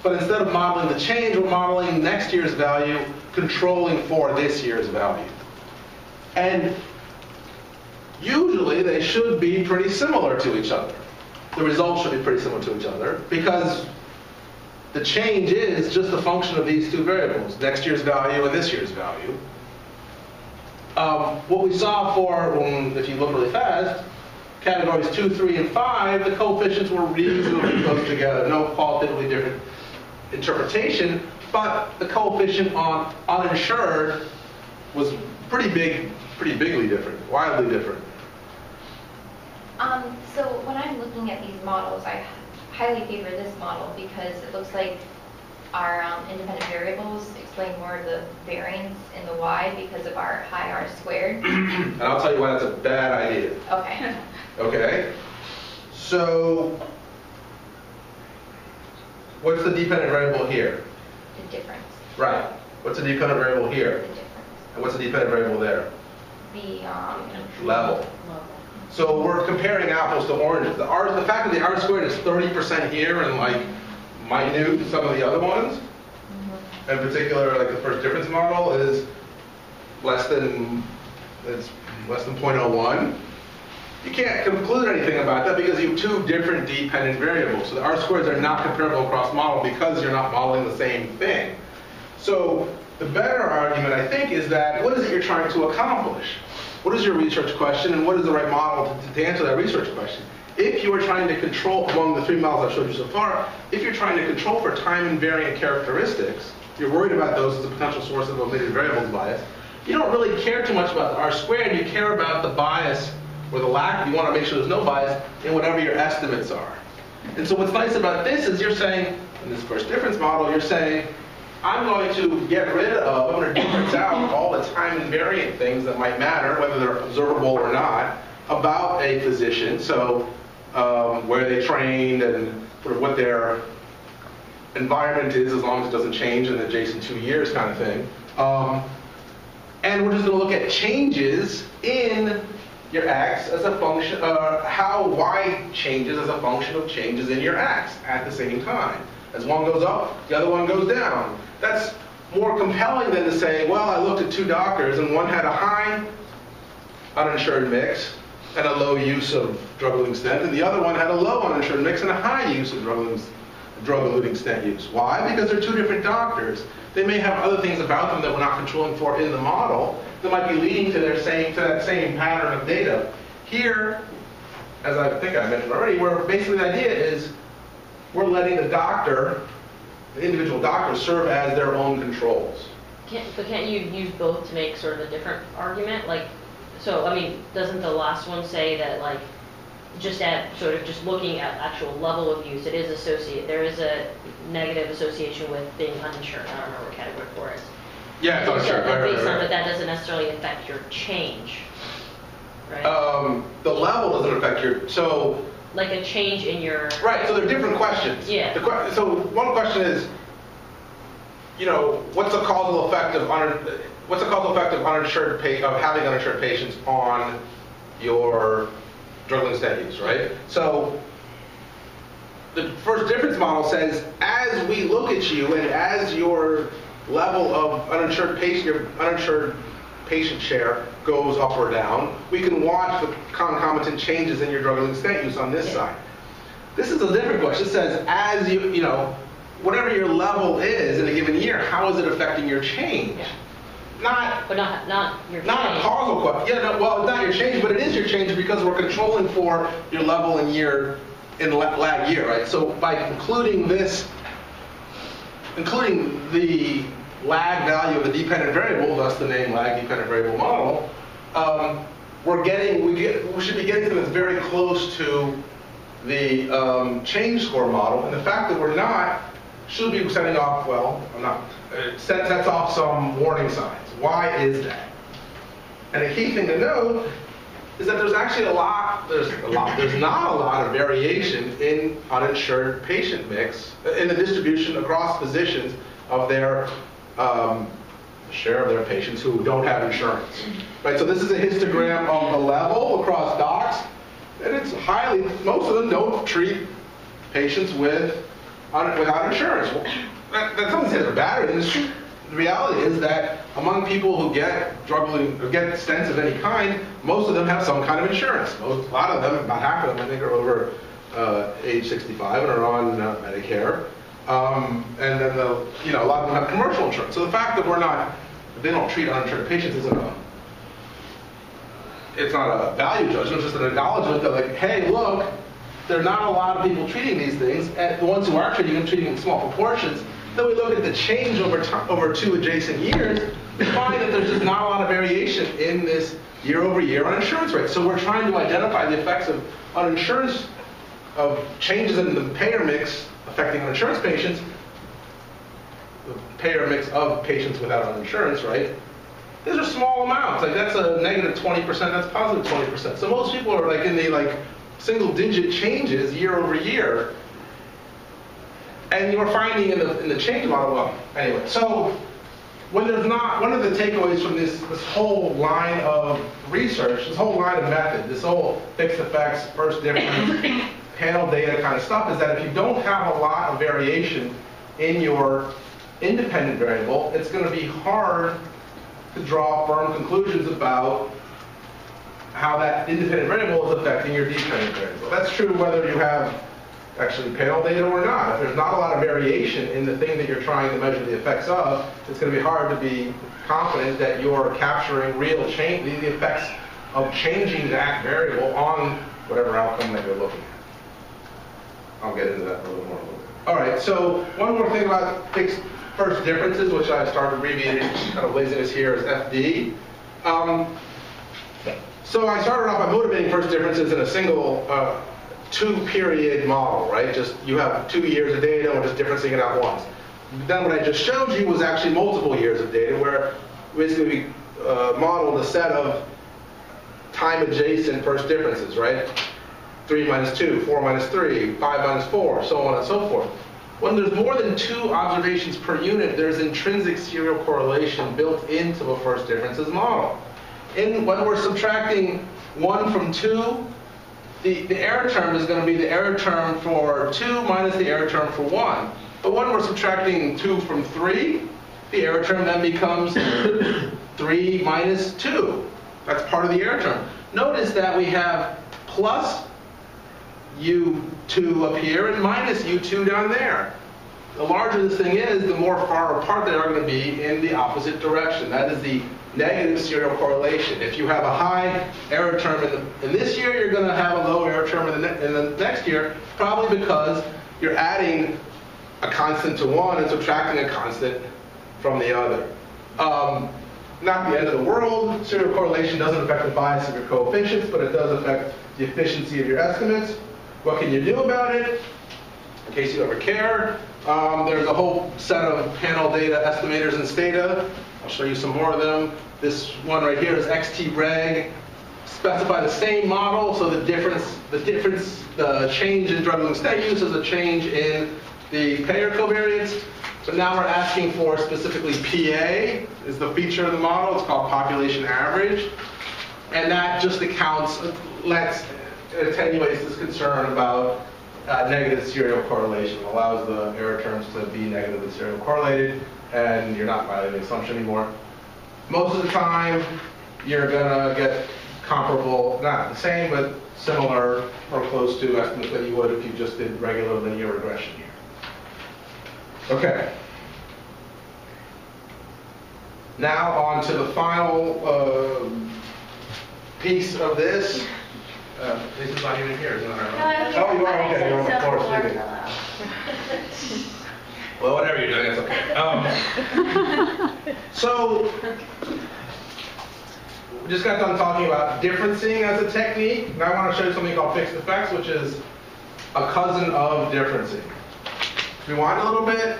Speaker 1: but instead of modeling the change, we're modeling next year's value, controlling for this year's value. And usually they should be pretty similar to each other. The results should be pretty similar to each other, because the change is just a function of these two variables, next year's value and this year's value. What we saw for, if you look really fast, categories 2, 3, and 5, the coefficients were reasonably close together, no qualitatively different interpretation, but the coefficient on uninsured was pretty bigly different, wildly different.
Speaker 2: So when I'm looking at these models, I highly favor this model because it looks like our independent variables explain more of the variance in the y because of our high R squared.
Speaker 1: And I'll tell you why that's a bad idea.
Speaker 2: Okay.
Speaker 1: Okay? So what's the dependent variable here?
Speaker 2: The difference.
Speaker 1: Right. What's the dependent variable
Speaker 2: The
Speaker 1: here?
Speaker 2: difference.
Speaker 1: And what's the dependent variable there?
Speaker 2: The,
Speaker 1: Level. So we're comparing apples to oranges. The fact that the R squared is 30% here and like minute in some of the other ones, in particular like the first difference model is less than 0.01. You can't conclude anything about that because you have two different dependent variables. So the R squareds are not comparable across model because you're not modeling the same thing. So the better argument, I think, is that what is it you're trying to accomplish? What is your research question and what is the right model to answer that research question? If you are trying to control, among the three models I've showed you so far, if you're trying to control for time invariant characteristics, you're worried about those as a potential source of omitted variables bias, you don't really care too much about the R squared, you care about the bias or the lack, you want to make sure there's no bias in whatever your estimates are. And so what's nice about this is you're saying, in this first difference model, you're saying, I'm going to get rid of, I'm going to difference out all the time invariant things that might matter, whether they're observable or not, about a physician. So where they trained and sort of what their environment is as long as it doesn't change in the adjacent 2 years kind of thing. And we're just going to look at changes in your X as a function, how Y changes as a function of changes in your X at the same time. As one goes up, the other one goes down. That's more compelling than to say, well, I looked at two doctors and one had a high uninsured mix and a low use of drug-eluting stent, and the other one had a low uninsured mix and a high use of drug-eluting stent use. Why? Because they're two different doctors. They may have other things about them that we're not controlling for in the model that might be leading to that same pattern of data. Here, as I think I mentioned already, where basically the idea is we're letting the individual doctor, serve as their own controls.
Speaker 4: But can't you use both to make sort of a different argument? Like, so, I mean, doesn't the last one say that, like, just looking at actual level of use, it is associated, there is a negative association with being uninsured. I don't remember what category 4 is.
Speaker 1: Yeah, it's uninsured.
Speaker 4: But that doesn't necessarily affect your change, right?
Speaker 1: The level doesn't affect so...
Speaker 4: Like a change in your...
Speaker 1: Right, so they're different questions.
Speaker 4: Yeah.
Speaker 1: So one question is, what's the causal effect of having uninsured patients on your drug-eluting stent use, right? So the first difference model says, as we look at you and as your level of uninsured patient share goes up or down, we can watch the concomitant changes in your drug-eluting stent use on this side. This is a different question. It says, as whatever your level is in a given year, how is it affecting your change?
Speaker 4: Yeah.
Speaker 1: Not
Speaker 4: your
Speaker 1: not
Speaker 4: change.
Speaker 1: a causal question. Yeah, well, it's not your change, but it is your change because we're controlling for your level in lag year, right? So by including the lag value of the dependent variable, thus the name lag dependent variable model, we should be getting something that's very close to the change score model, and the fact that we're not should be setting off, sets off some warning signs. Why is that? And a key thing to note is that there's actually there's not a lot of variation in uninsured patient mix, in the distribution across physicians of their share of their patients who don't have insurance. Right, so this is a histogram of the level across docs, and it's most of them don't treat patients without insurance. That doesn't say they're bad or anything. The reality is that among people who get get stents of any kind, most of them have some kind of insurance. A lot of them, about half of them, I think, are over age 65 and are on Medicare. And then a lot of them have commercial insurance. So the fact that they don't treat uninsured patients it's not a value judgment, it's just an acknowledgement that, like, hey, look, there are not a lot of people treating these things, and the ones who are treating them, treating in small proportions. Then we look at the change over 2 adjacent years, we find that there's just not a lot of variation in this year-over-year uninsurance rate. So we're trying to identify the effects of uninsurance, of changes in the payer mix affecting uninsurance patients, the payer mix of patients without uninsurance, right? These are small amounts. Like, that's a negative 20%, that's positive 20%. So most people are like in the single-digit changes year over year. And you're finding in the change model, well, anyway, so when there's not, one of the takeaways from this whole line of research, this whole line of method, this whole fixed effects, first difference, panel data kind of stuff, is that if you don't have a lot of variation in your independent variable, it's going to be hard to draw firm conclusions about how that independent variable is affecting your dependent variable. That's true whether you have actually panel data or not. If there's not a lot of variation in the thing that you're trying to measure the effects of, it's going to be hard to be confident that you're capturing real change, the effects of changing that variable on whatever outcome that you're looking at. I'll get into that a little more. All right, so one more thing about fixed first differences, which I started abbreviating kind of laziness here as FD. So I started off by motivating first differences in a single two-period model, right? Just you have 2 years of data, and we're just differencing it out once. Then what I just showed you was actually multiple years of data, where basically we modeled a set of time-adjacent first differences, right? 3 minus 2, 4 minus 3, 5 minus 4, so on and so forth. When there's more than 2 observations per unit, there's intrinsic serial correlation built into a first differences model. When we're subtracting 1 from 2, the error term is going to be the error term for 2 minus the error term for 1. But when we're subtracting 2 from 3, the error term then becomes 3 minus 2. That's part of the error term. Notice that we have plus U2 up here and minus U2 down there. The larger this thing is, the more far apart they are going to be in the opposite direction. That is the negative serial correlation. If you have a high error term in this year, you're going to have a low error term in the next year, probably because you're adding a constant to one and subtracting a constant from the other. Not the end of the world. Serial correlation doesn't affect the bias of your coefficients, but it does affect the efficiency of your estimates. What can you do about it? In case you ever care, there's a whole set of panel data estimators in Stata. I'll show you some more of them. This one right here is XT-reg. Specify the same model, so the change in drug stent use is a change in the payer covariance. But now we're asking for specifically PA is the feature of the model. It's called population average. And that just attenuates this concern about negative serial correlation. It allows the error terms to be negatively serial correlated, and you're not violating the assumption anymore. Most of the time, you're going to get comparable, not the same, but similar or close to estimates that you would if you just did regular linear regression here. Okay. Now on to the final piece of this. This is not even here, isn't it?
Speaker 6: No,
Speaker 1: oh, you are? Okay, you're on the floor sleeping.
Speaker 6: Hello.
Speaker 1: Well, whatever you're doing, it's okay. So, we just got done talking about differencing as a technique. Now I want to show you something called fixed effects, which is a cousin of differencing. If we want a little bit,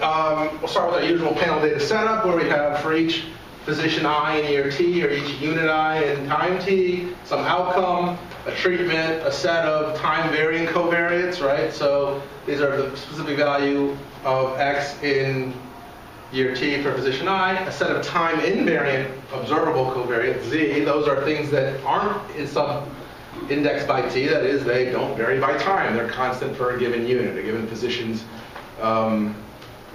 Speaker 1: we'll start with our usual panel data setup, where we have for each position I in year T, or each unit I in time T, some outcome, a treatment, a set of time-varying covariates, right? So these are the specific value of X in year T for position I, a set of time-invariant observable covariates, Z. Those are things that aren't in sub-indexed by T. That is, they don't vary by time. They're constant for a given unit, a given position's kind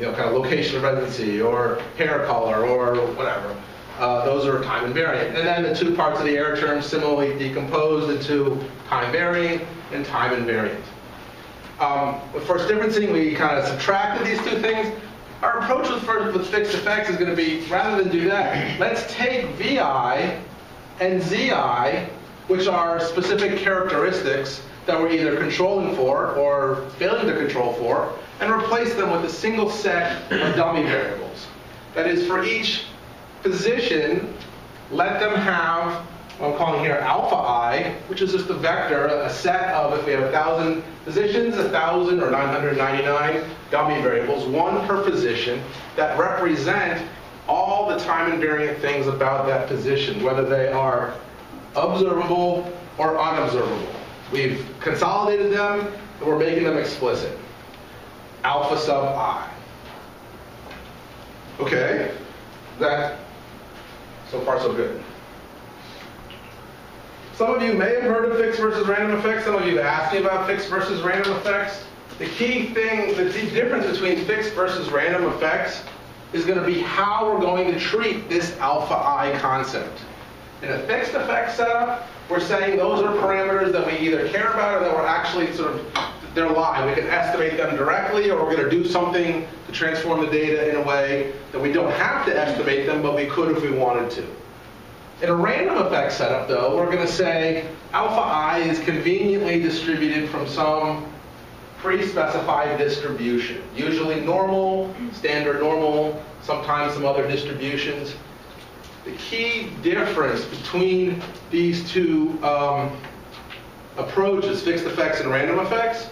Speaker 1: of location of residency or hair color or whatever. Those are time invariant. And then the two parts of the error term similarly decomposed into time varying and time invariant. With first differencing, we kind of subtracted these two things. Our approach with fixed effects is going to be, rather than do that, let's take VI and ZI, which are specific characteristics that we're either controlling for or failing to control for, and replace them with a single set of dummy variables. That is, for each position, let them have what I'm calling here alpha I, which is just a vector, a set of, if we have 1,000 positions, 1,000 or 999 dummy variables, one per position, that represent all the time invariant things about that position, whether they are observable or unobservable. We've consolidated them, and we're making them explicit. Alpha sub I. Okay, that, so far so good. Some of you may have heard of fixed versus random effects. Some of you have asked me about fixed versus random effects. The key thing, the difference between fixed versus random effects is going to be how we're going to treat this alpha I concept. In a fixed effect setup, we're saying those are parameters that we either care about or that we're actually sort of, they're live. We can estimate them directly, or we're going to do something to transform the data in a way that we don't have to estimate them, but we could if we wanted to. In a random effect setup, though, we're going to say alpha I is conveniently distributed from some pre-specified distribution, usually normal, standard normal, sometimes some other distributions. The key difference between these two approaches, fixed effects and random effects,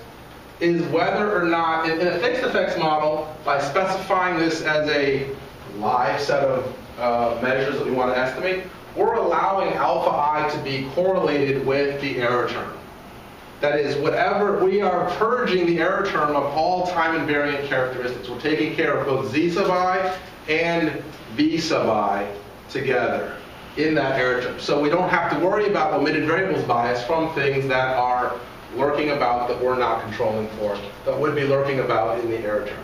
Speaker 1: is whether or not, in a fixed effects model, by specifying this as a live set of measures that we want to estimate, we're allowing alpha I to be correlated with the error term. That is, whatever, we are purging the error term of all time invariant characteristics. We're taking care of both z sub I and b sub I together in that error term. So we don't have to worry about omitted variables bias from things that are lurking about that we're not controlling for, that would be lurking about in the error term.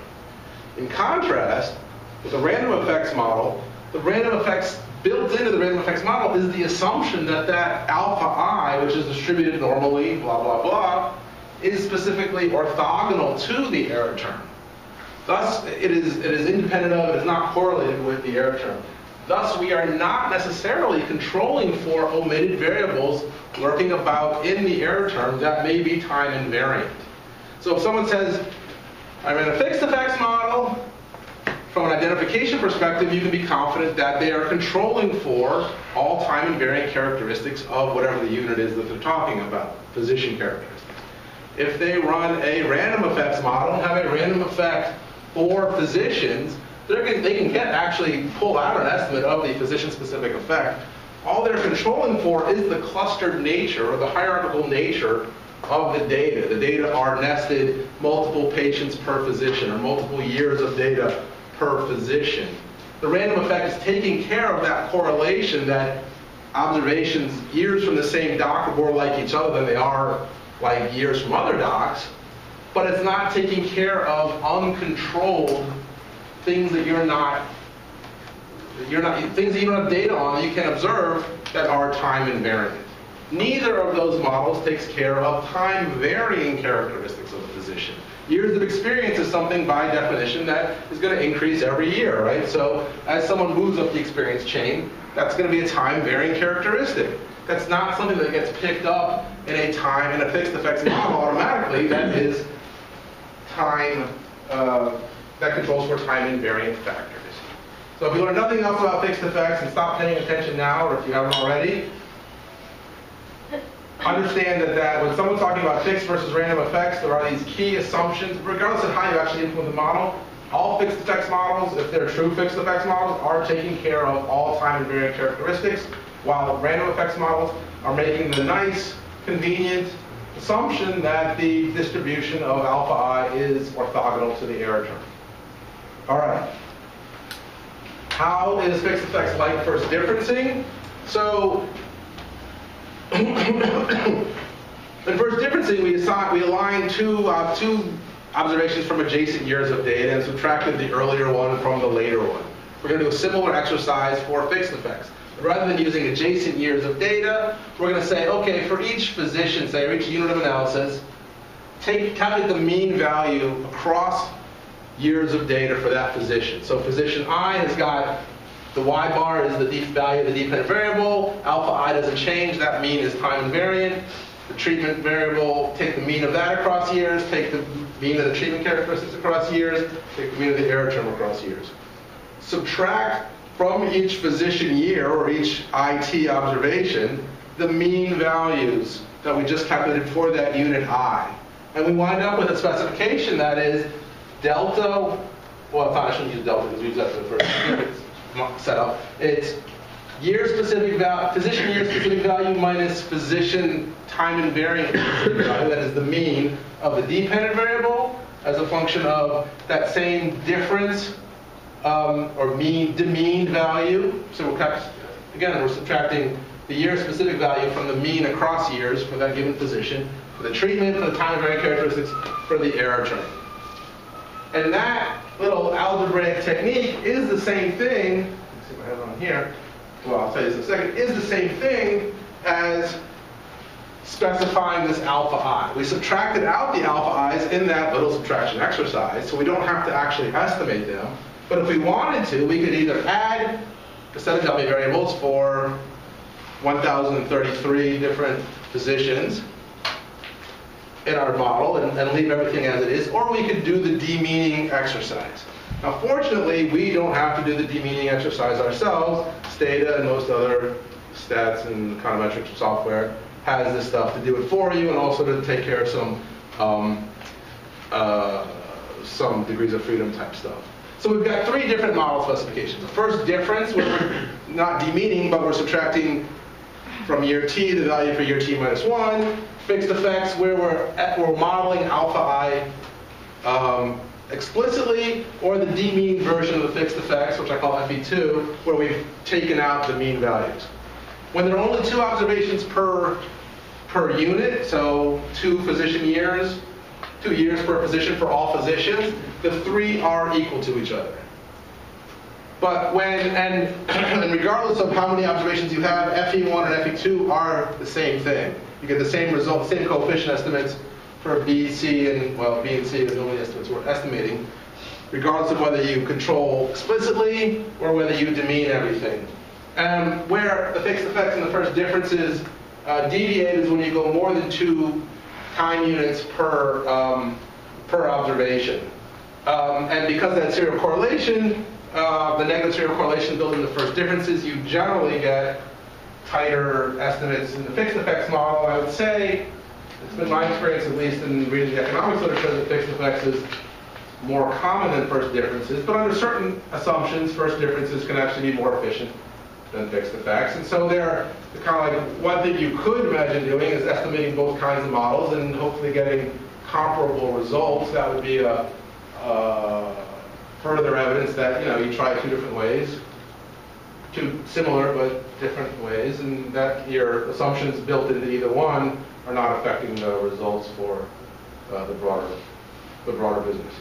Speaker 1: In contrast, with the random effects model, the random effects built into the random effects model is the assumption that that alpha I, which is distributed normally, blah, blah, blah, is specifically orthogonal to the error term. Thus, it is independent of, it is not correlated with the error term. Thus, we are not necessarily controlling for omitted variables lurking about in the error term that may be time invariant. So if someone says, I'm in a fixed effects model, from an identification perspective, you can be confident that they are controlling for all time invariant characteristics of whatever the unit is that they're talking about, position characteristics. If they run a random effects model and have a random effect for positions, they can actually pull out an estimate of the position-specific effect. All they're controlling for is the clustered nature or the hierarchical nature of the data. The data are nested multiple patients per physician or multiple years of data per physician. The random effect is taking care of that correlation that observations years from the same doc are more like each other than they are like years from other docs, but it's not taking care of uncontrolled things that things that you don't have data on that you can observe that are time invariant. Neither of those models takes care of time varying characteristics of the physician. Years of experience is something by definition that is going to increase every year, right? So as someone moves up the experience chain, that's going to be a time varying characteristic. That's not something that gets picked up in a fixed effects model automatically. That is time, that controls for time invariant factors. So if you learn nothing else about fixed effects and stop paying attention now, or if you haven't already, understand that when someone's talking about fixed versus random effects, there are these key assumptions, regardless of how you actually implement the model. All fixed effects models, if they're true fixed effects models, are taking care of all time invariant characteristics, while random effects models are making the nice, convenient assumption that the distribution of alpha I is orthogonal to the error term. All right. How is fixed effects like first differencing? So in first differencing, we aligned two observations from adjacent years of data and subtracted the earlier one from the later one. We're going to do a similar exercise for fixed effects. Rather than using adjacent years of data, we're going to say, okay, for each physician, say, or each unit of analysis, calculate the mean value across years of data for that physician. So physician I has got the y bar is the value of the dependent variable. Alpha I doesn't change. That mean is time invariant. The treatment variable, take the mean of that across years, take the mean of the treatment characteristics across years, take the mean of the error term across years. Subtract from each physician year or each IT observation the mean values that we just calculated for that unit I. And we wind up with a specification that is delta, well, I shouldn't use delta because we use that for the first setup. It's physician year-specific value minus physician time invariant specific value, that is the mean of the dependent variable, as a function of that same difference, or demeaned value. So we're subtracting the year-specific value from the mean across years for that given physician, for the treatment, for the time invariant characteristics, for the error trend. And that little algebraic technique is the same thing, let's see if I have it on here, well, I'll tell you this in a second, is the same thing as specifying this alpha I. We subtracted out the alpha i's in that little subtraction exercise, so we don't have to actually estimate them. But if we wanted to, we could either add a set of dummy variables for 1,033 different positions in our model and leave everything as it is, or we could do the demeaning exercise. Now, fortunately, we don't have to do the demeaning exercise ourselves. Stata and most other stats and econometric software has this stuff to do it for you, and also to take care of some degrees of freedom type stuff. So we've got three different model specifications. The first difference, where we're not demeaning, but we're subtracting from year t the value for year t minus 1. Fixed effects, where we're modeling alpha I explicitly, or the demeaned version of the fixed effects, which I call FE2, where we've taken out the mean values. When there are only 2 observations per unit, so 2 years per physician for all physicians, the 3 are equal to each other. But and regardless of how many observations you have, FE1 and FE2 are the same thing. You get the same result, same coefficient estimates for B, C, and, well, B and C are the only estimates we're estimating, regardless of whether you control explicitly or whether you demean everything. Where the fixed effects and the first differences deviate is when you go more than 2 time units per observation. And because of that serial correlation, the negative serial correlation built in the first differences, you generally get tighter estimates in the fixed effects model. I would say, it's been my experience, at least in reading the economics literature, that fixed effects is more common than first differences, but under certain assumptions, first differences can actually be more efficient than fixed effects. And so they're kind of like, one thing you could imagine doing is estimating both kinds of models and hopefully getting comparable results. That would be a further evidence that, you try 2 different ways, 2 similar but different ways, and that your assumptions built into either one are not affecting the results for the broader business.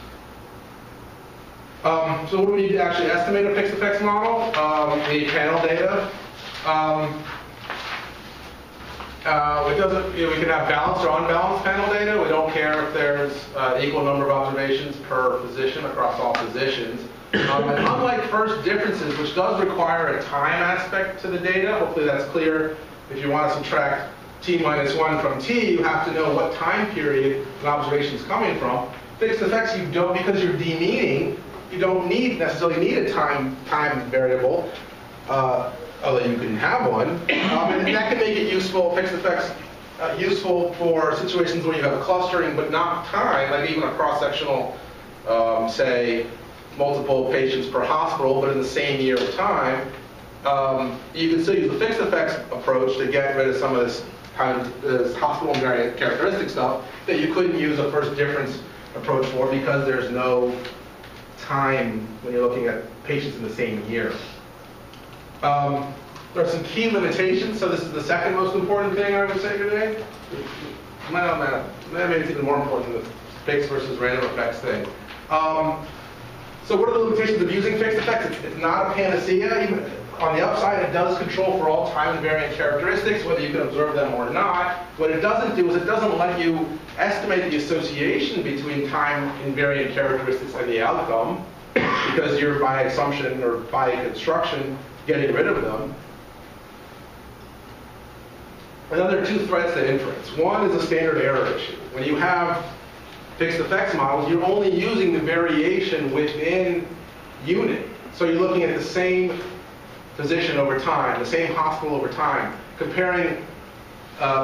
Speaker 1: So what do we need to actually estimate a fixed effects model? The panel data. We can have balanced or unbalanced panel data. We don't care if there's an equal number of observations per physician across all physicians. And unlike first differences, which does require a time aspect to the data, hopefully that's clear. If you want to subtract t minus 1 from t, you have to know what time period an observation is coming from. Fixed effects, you don't, because you're demeaning, you don't necessarily need a time variable, although you can have one. And that can make it useful, fixed effects, useful for situations where you have a clustering but not time, like even a cross-sectional, say, multiple patients per hospital, but in the same year of time. You can still use the fixed effects approach to get rid of some of this hospital invariant characteristic stuff that you couldn't use a first difference approach for, because there's no time when you're looking at patients in the same year. There are some key limitations, so this is the second most important thing I would say today. Maybe it's even more important than the fixed versus random effects thing. So what are the limitations of using fixed effects? It's not a panacea. Even on the upside, it does control for all time invariant characteristics, whether you can observe them or not. What it doesn't do is it doesn't let you estimate the association between time invariant characteristics and the outcome, because you're, by assumption or by construction, getting rid of them. And then there are 2 threats to inference. One is a standard error issue. When you have fixed effects models, you're only using the variation within unit. So you're looking at the same physician over time, the same hospital over time, comparing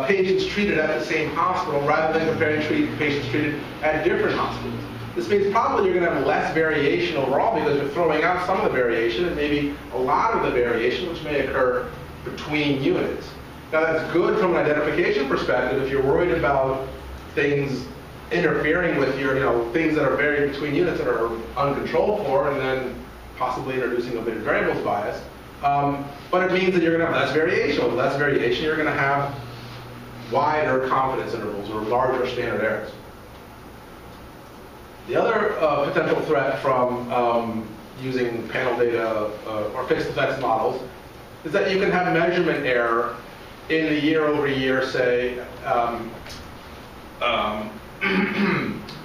Speaker 1: patients treated at the same hospital rather than comparing patients treated at different hospitals. This means probably you're going to have less variation overall because you're throwing out some of the variation and maybe a lot of the variation which may occur between units. Now that's good from an identification perspective if you're worried about things interfering with your, things that are varying between units that are uncontrolled for, and then possibly introducing a bit of variables bias. But it means that you're going to have less variation. With less variation, you're going to have wider confidence intervals or larger standard errors. The other potential threat from using panel data or fixed effects models is that you can have measurement error in the year-over-year, say,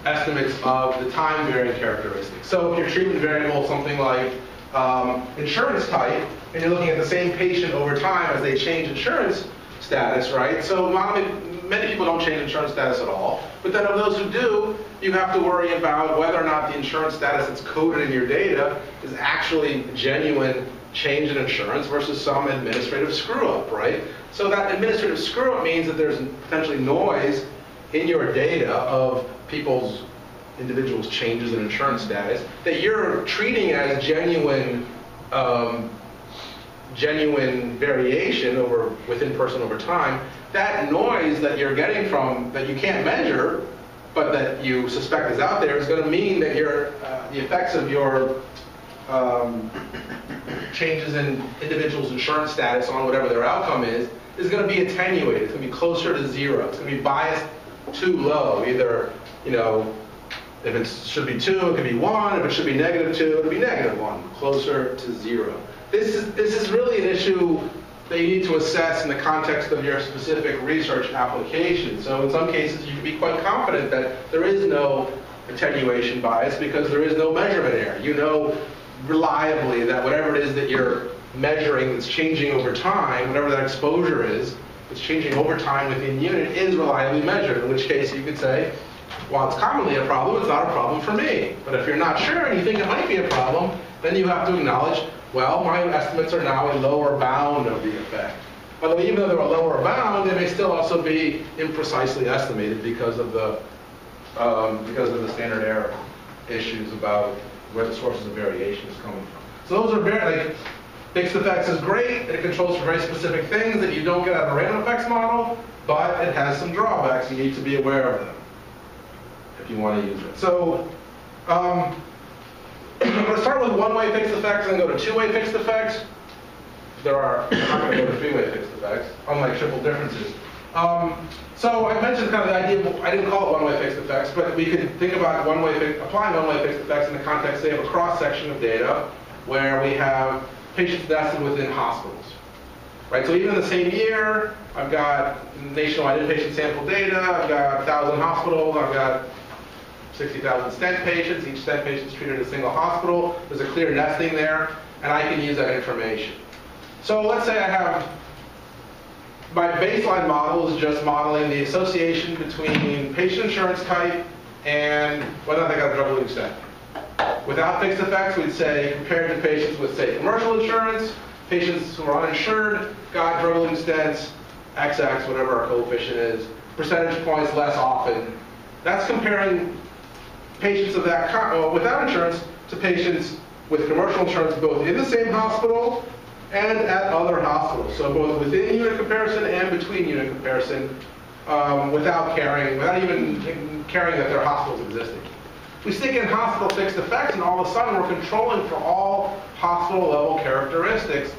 Speaker 1: estimates of the time-varying characteristics. So if your treatment variable is something like insurance type, and you're looking at the same patient over time as they change insurance status, right? So many people don't change insurance status at all, but then of those who do, you have to worry about whether or not the insurance status that's coded in your data is actually a genuine change in insurance versus some administrative screw-up, right? So that administrative screw-up means that there's potentially noise in your data of individuals' changes in insurance status that you're treating as genuine variation within person over time. That noise that you're getting from, that you can't measure, but that you suspect is out there, is going to mean that the effects of your changes in individuals' insurance status on whatever their outcome is going to be attenuated. It's going to be closer to zero. It's going to be biased too low. Either, if it should be 2, it could be 1. If it should be -2, it'll be -1, closer to 0. This is really an issue that you need to assess in the context of your specific research application. So in some cases, you can be quite confident that there is no attenuation bias because there is no measurement error. You know reliably that whatever it is that you're measuring that's changing over time, whatever that exposure is, that's changing over time within unit is reliably measured, in which case you could say, while it's commonly a problem, it's not a problem for me. But if you're not sure and you think it might be a problem, then you have to acknowledge, well, my estimates are now a lower bound of the effect. By the way, even though they're a lower bound, they may still also be imprecisely estimated because of the standard error issues about where the sources of variation is coming from. So those are very, fixed effects is great. It controls for very specific things that you don't get out of a random effects model, but it has some drawbacks. You need to be aware of them if you want to use it. So I'm going to start with one-way fixed effects and then go to two-way fixed effects. I'm not going to go to three-way fixed effects, unlike triple differences. So I mentioned kind of the idea, I didn't call it one-way fixed effects, but we could think about applying one-way fixed effects in the context, say, of a cross-section of data where we have patients nested within hospitals. Right? So even in the same year, I've got nationwide inpatient sample data, I've got 1,000 hospitals, I've got 60,000 stent patients. Each stent patient is treated in a single hospital. There's a clear nesting there, and I can use that information. So let's say I have my baseline model is just modeling the association between patient insurance type and whether or not they got a drug-eluting stent. Without fixed effects, we'd say compared to patients with, say, commercial insurance, patients who are uninsured got drug-eluting stents, XX, whatever our coefficient is, percentage points less often. That's comparing patients of that without insurance to patients with commercial insurance both in the same hospital and at other hospitals. So both within unit comparison and between unit comparison without even caring that their hospitals existing. We stick in hospital fixed effects and all of a sudden we're controlling for all hospital level characteristics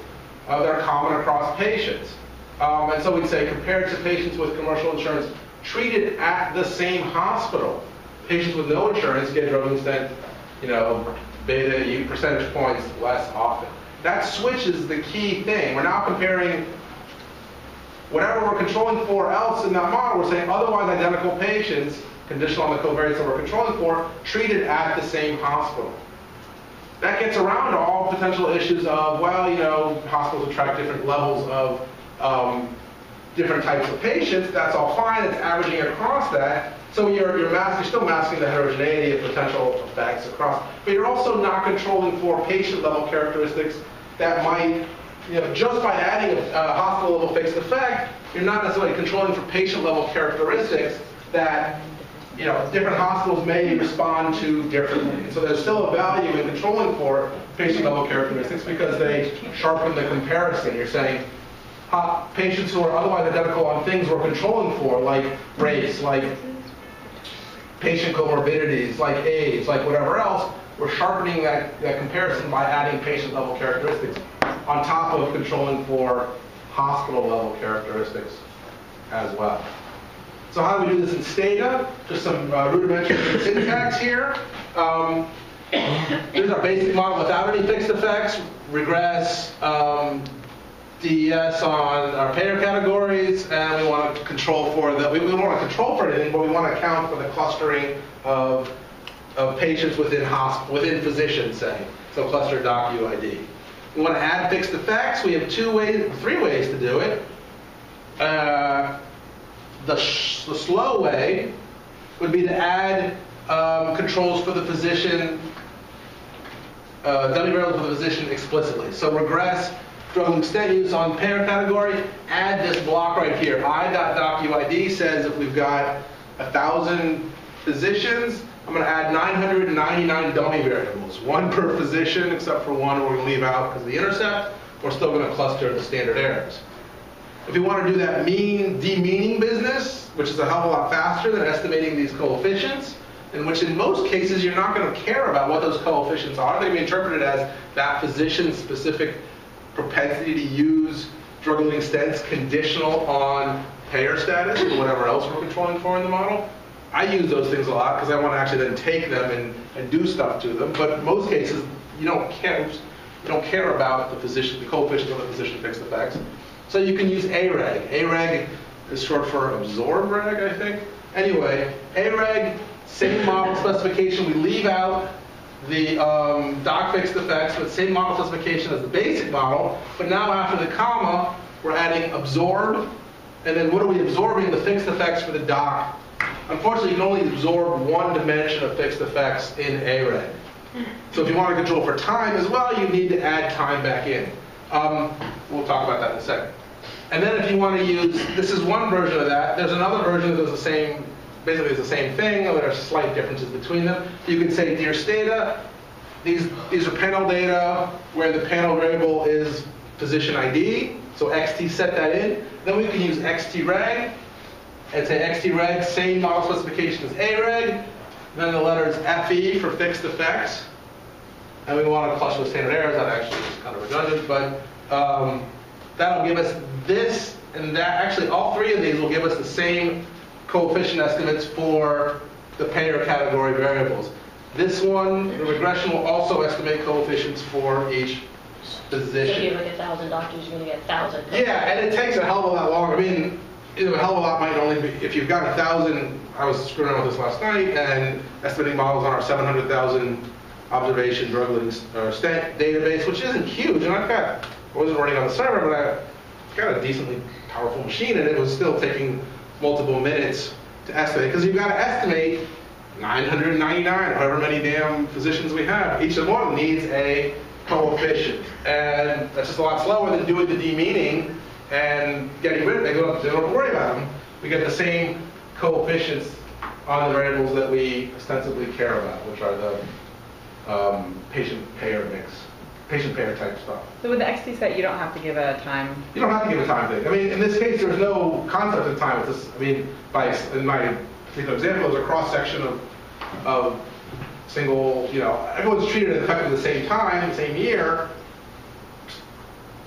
Speaker 1: that are common across patients. And so we'd say compared to patients with commercial insurance treated at the same hospital, patients with no insurance get drug-eluting stent, beta U percentage points less often. That switch is the key thing. We're now comparing whatever we're controlling for else in that model. We're saying otherwise identical patients, conditional on the covariates that we're controlling for, treated at the same hospital. That gets around all potential issues of, well, hospitals attract different levels of different types of patients. That's all fine. It's averaging across that. So you're still masking the heterogeneity of potential effects across. But you're also not controlling for patient-level characteristics that might, just by adding a hospital-level fixed effect, you're not necessarily controlling for patient-level characteristics that different hospitals may respond to differently. So there's still a value in controlling for patient-level characteristics because they sharpen the comparison. You're saying patients who are otherwise identical on things we're controlling for, like race, like patient comorbidities, like age, like whatever else, we're sharpening that comparison by adding patient-level characteristics on top of controlling for hospital-level characteristics as well. So how do we do this in Stata? Just some rudimentary syntax here. Here's our basic model without any fixed effects, regress, DES on our payer categories, and we want to control for we don't want to control for anything, but we want to account for the clustering of patients within physicians, say. So cluster doc UID. We want to add fixed effects. We have three ways to do it. The slow way would be to add controls for the physician, dummy variables for the physician explicitly. So regress, drug extent use on payer category, add this block right here. I.docuid says if we've got 1,000 physicians, I'm going to add 999 dummy variables, one per physician, except for one we're going to leave out because of the intercept. We're still going to cluster the standard errors. If you want to do that demeaning business, which is a hell of a lot faster than estimating these coefficients, in which in most cases you're not going to care about what those coefficients are. They're going to be interpreted as that physician's specific propensity to use drug-eluting stents conditional on payer status or whatever else we're controlling for in the model. I use those things a lot because I want to actually then take them and do stuff to them. But in most cases, you don't care about the coefficients of the physician fixed effects. So you can use AREG. AREG is short for absorb reg, I think. Anyway, AREG, same model specification. We leave out the doc fixed effects, but same model specification as the basic model. But now after the comma, we're adding absorb. And then what are we absorbing? The fixed effects for the doc. Unfortunately, you can only absorb one dimension of fixed effects in AREG. So if you want to control for time as well, you need to add time back in. We'll talk about that in a second. And then if you want to use, this is one version of that. There's another version that does the same, basically it's the same thing, though there are slight differences between them. You can say, dear Stata, these are panel data where the panel variable is physician ID. So XT set that in. Then we can use XTReg and say XTReg, same model specification as AREG. Then the letters FE for fixed effects. And we want to cluster with standard errors. That actually is kind of redundant, but that'll give us this and that. Actually, all three of these will give us the same coefficient estimates for the payer category variables. This one, the regression will also estimate coefficients for each physician.
Speaker 4: So if you have 1,000 doctors, you're going to get 1,000.
Speaker 1: Yeah, and it takes a hell of a lot longer. I mean, a hell of a lot might only be, if you've got 1,000, I was screwing around with this last night, and estimating models on our 700,000 observation drug-eluting stent database, which isn't huge, and I wasn't running on the server, but I've got a decently powerful machine, and it was still taking multiple minutes to estimate, because you've got to estimate 999, however many damn physicians we have. Each of them needs a coefficient, and that's just a lot slower than doing the demeaning and getting rid of them. They don't worry about them. We get the same coefficients on the variables that we ostensibly care about, which are the patient-payer mix, patient-payer type stuff.
Speaker 5: So with the XT set, you don't have to give a time?
Speaker 1: You don't have to give a time thing. I mean, in this case, there's no concept of time. It's just, I mean, in my particular example, there's a cross-section of single, everyone's treated effectively the same time, the same year.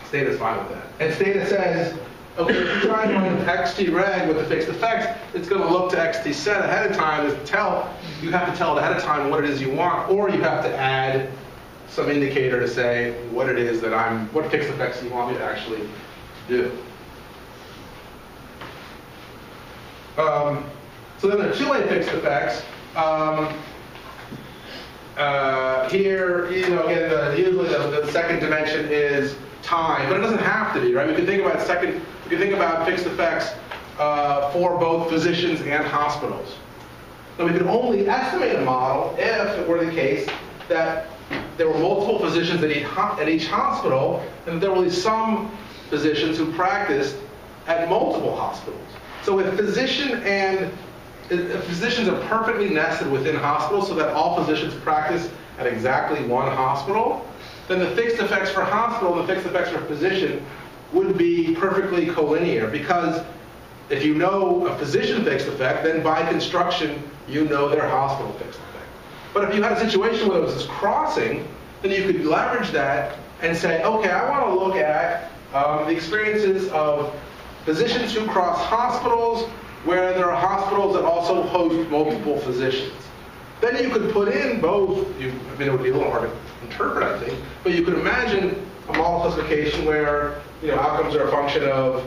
Speaker 1: Stata's fine with that. And Stata says, okay, if you try and run XTReg with the fixed effects, it's going to look to XT set ahead of time to tell, you have to tell it ahead of time what it is you want, or you have to add some indicator to say what it is that what fixed effects you want me to actually do. So then there are two-way fixed effects. Here, again, usually the second dimension is time, but it doesn't have to be, right? We can think about fixed effects for both physicians and hospitals. Now we can only estimate a model if it were the case that there were multiple physicians at each hospital, and there were at least some physicians who practiced at multiple hospitals. So if physician and if physicians are perfectly nested within hospitals so that all physicians practice at exactly one hospital, then the fixed effects for hospital and the fixed effects for physician would be perfectly collinear, because if you know a physician fixed effect, then by construction, you know their hospital fixed effect. But if you had a situation where there was this crossing, then you could leverage that and say, okay, I want to look at the experiences of physicians who cross hospitals where there are hospitals that also host multiple physicians. Then you could put in both, it would be a little hard to interpret, I think, but you could imagine a model classification where outcomes are a function of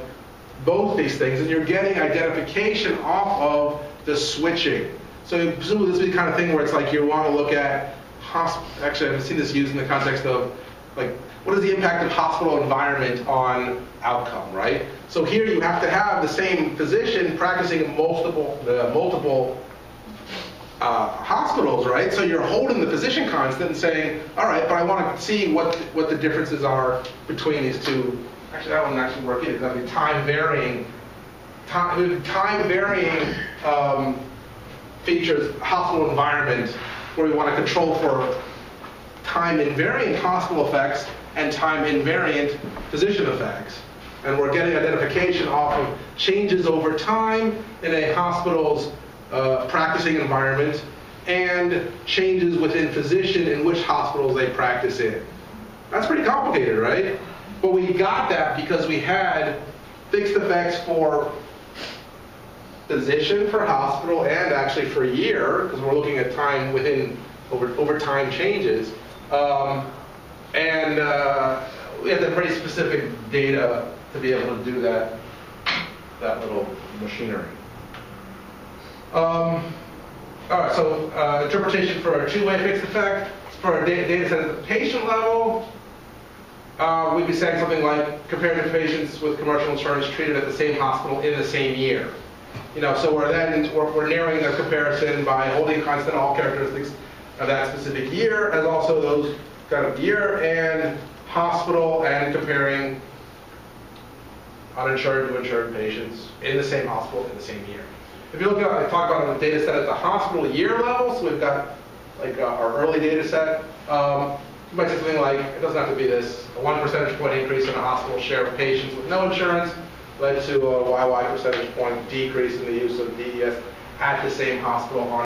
Speaker 1: both these things, and you're getting identification off of the switching. So presumably this would be the kind of thing where it's like you want to look at, actually I've seen this used in the context of, like, what is the impact of hospital environment on outcome, right? So here you have to have the same physician practicing in multiple hospitals, right? So you're holding the physician constant and saying, all right, but I want to see what the differences are between these two. Actually, that wouldn't actually work either. That would be time-varying features, hospital environment, where we want to control for time-invariant hospital effects and time-invariant physician effects. And we're getting identification off of changes over time in a hospital's practicing environment and changes within physician in which hospitals they practice in. That's pretty complicated, right? But we got that because we had fixed effects for physician, for hospital, and actually for year, because we're looking at time within over time changes. And we had the pretty specific data to be able to do that little machinery. All right, so interpretation for a two-way fixed effect. For a data set at the patient level, we'd be saying something like comparative patients with commercial insurance treated at the same hospital in the same year. So we're narrowing the comparison by holding constant all characteristics of that specific year, as also those kind of year and hospital, and comparing uninsured to insured patients in the same hospital in the same year. If you look at, I talk about a data set at the hospital year level, so we've got like our early data set. You might say something like, it doesn't have to be this, a 1 percentage point increase in the hospital share of patients with no insurance led to a YY percentage point decrease in the use of DES at the same hospital on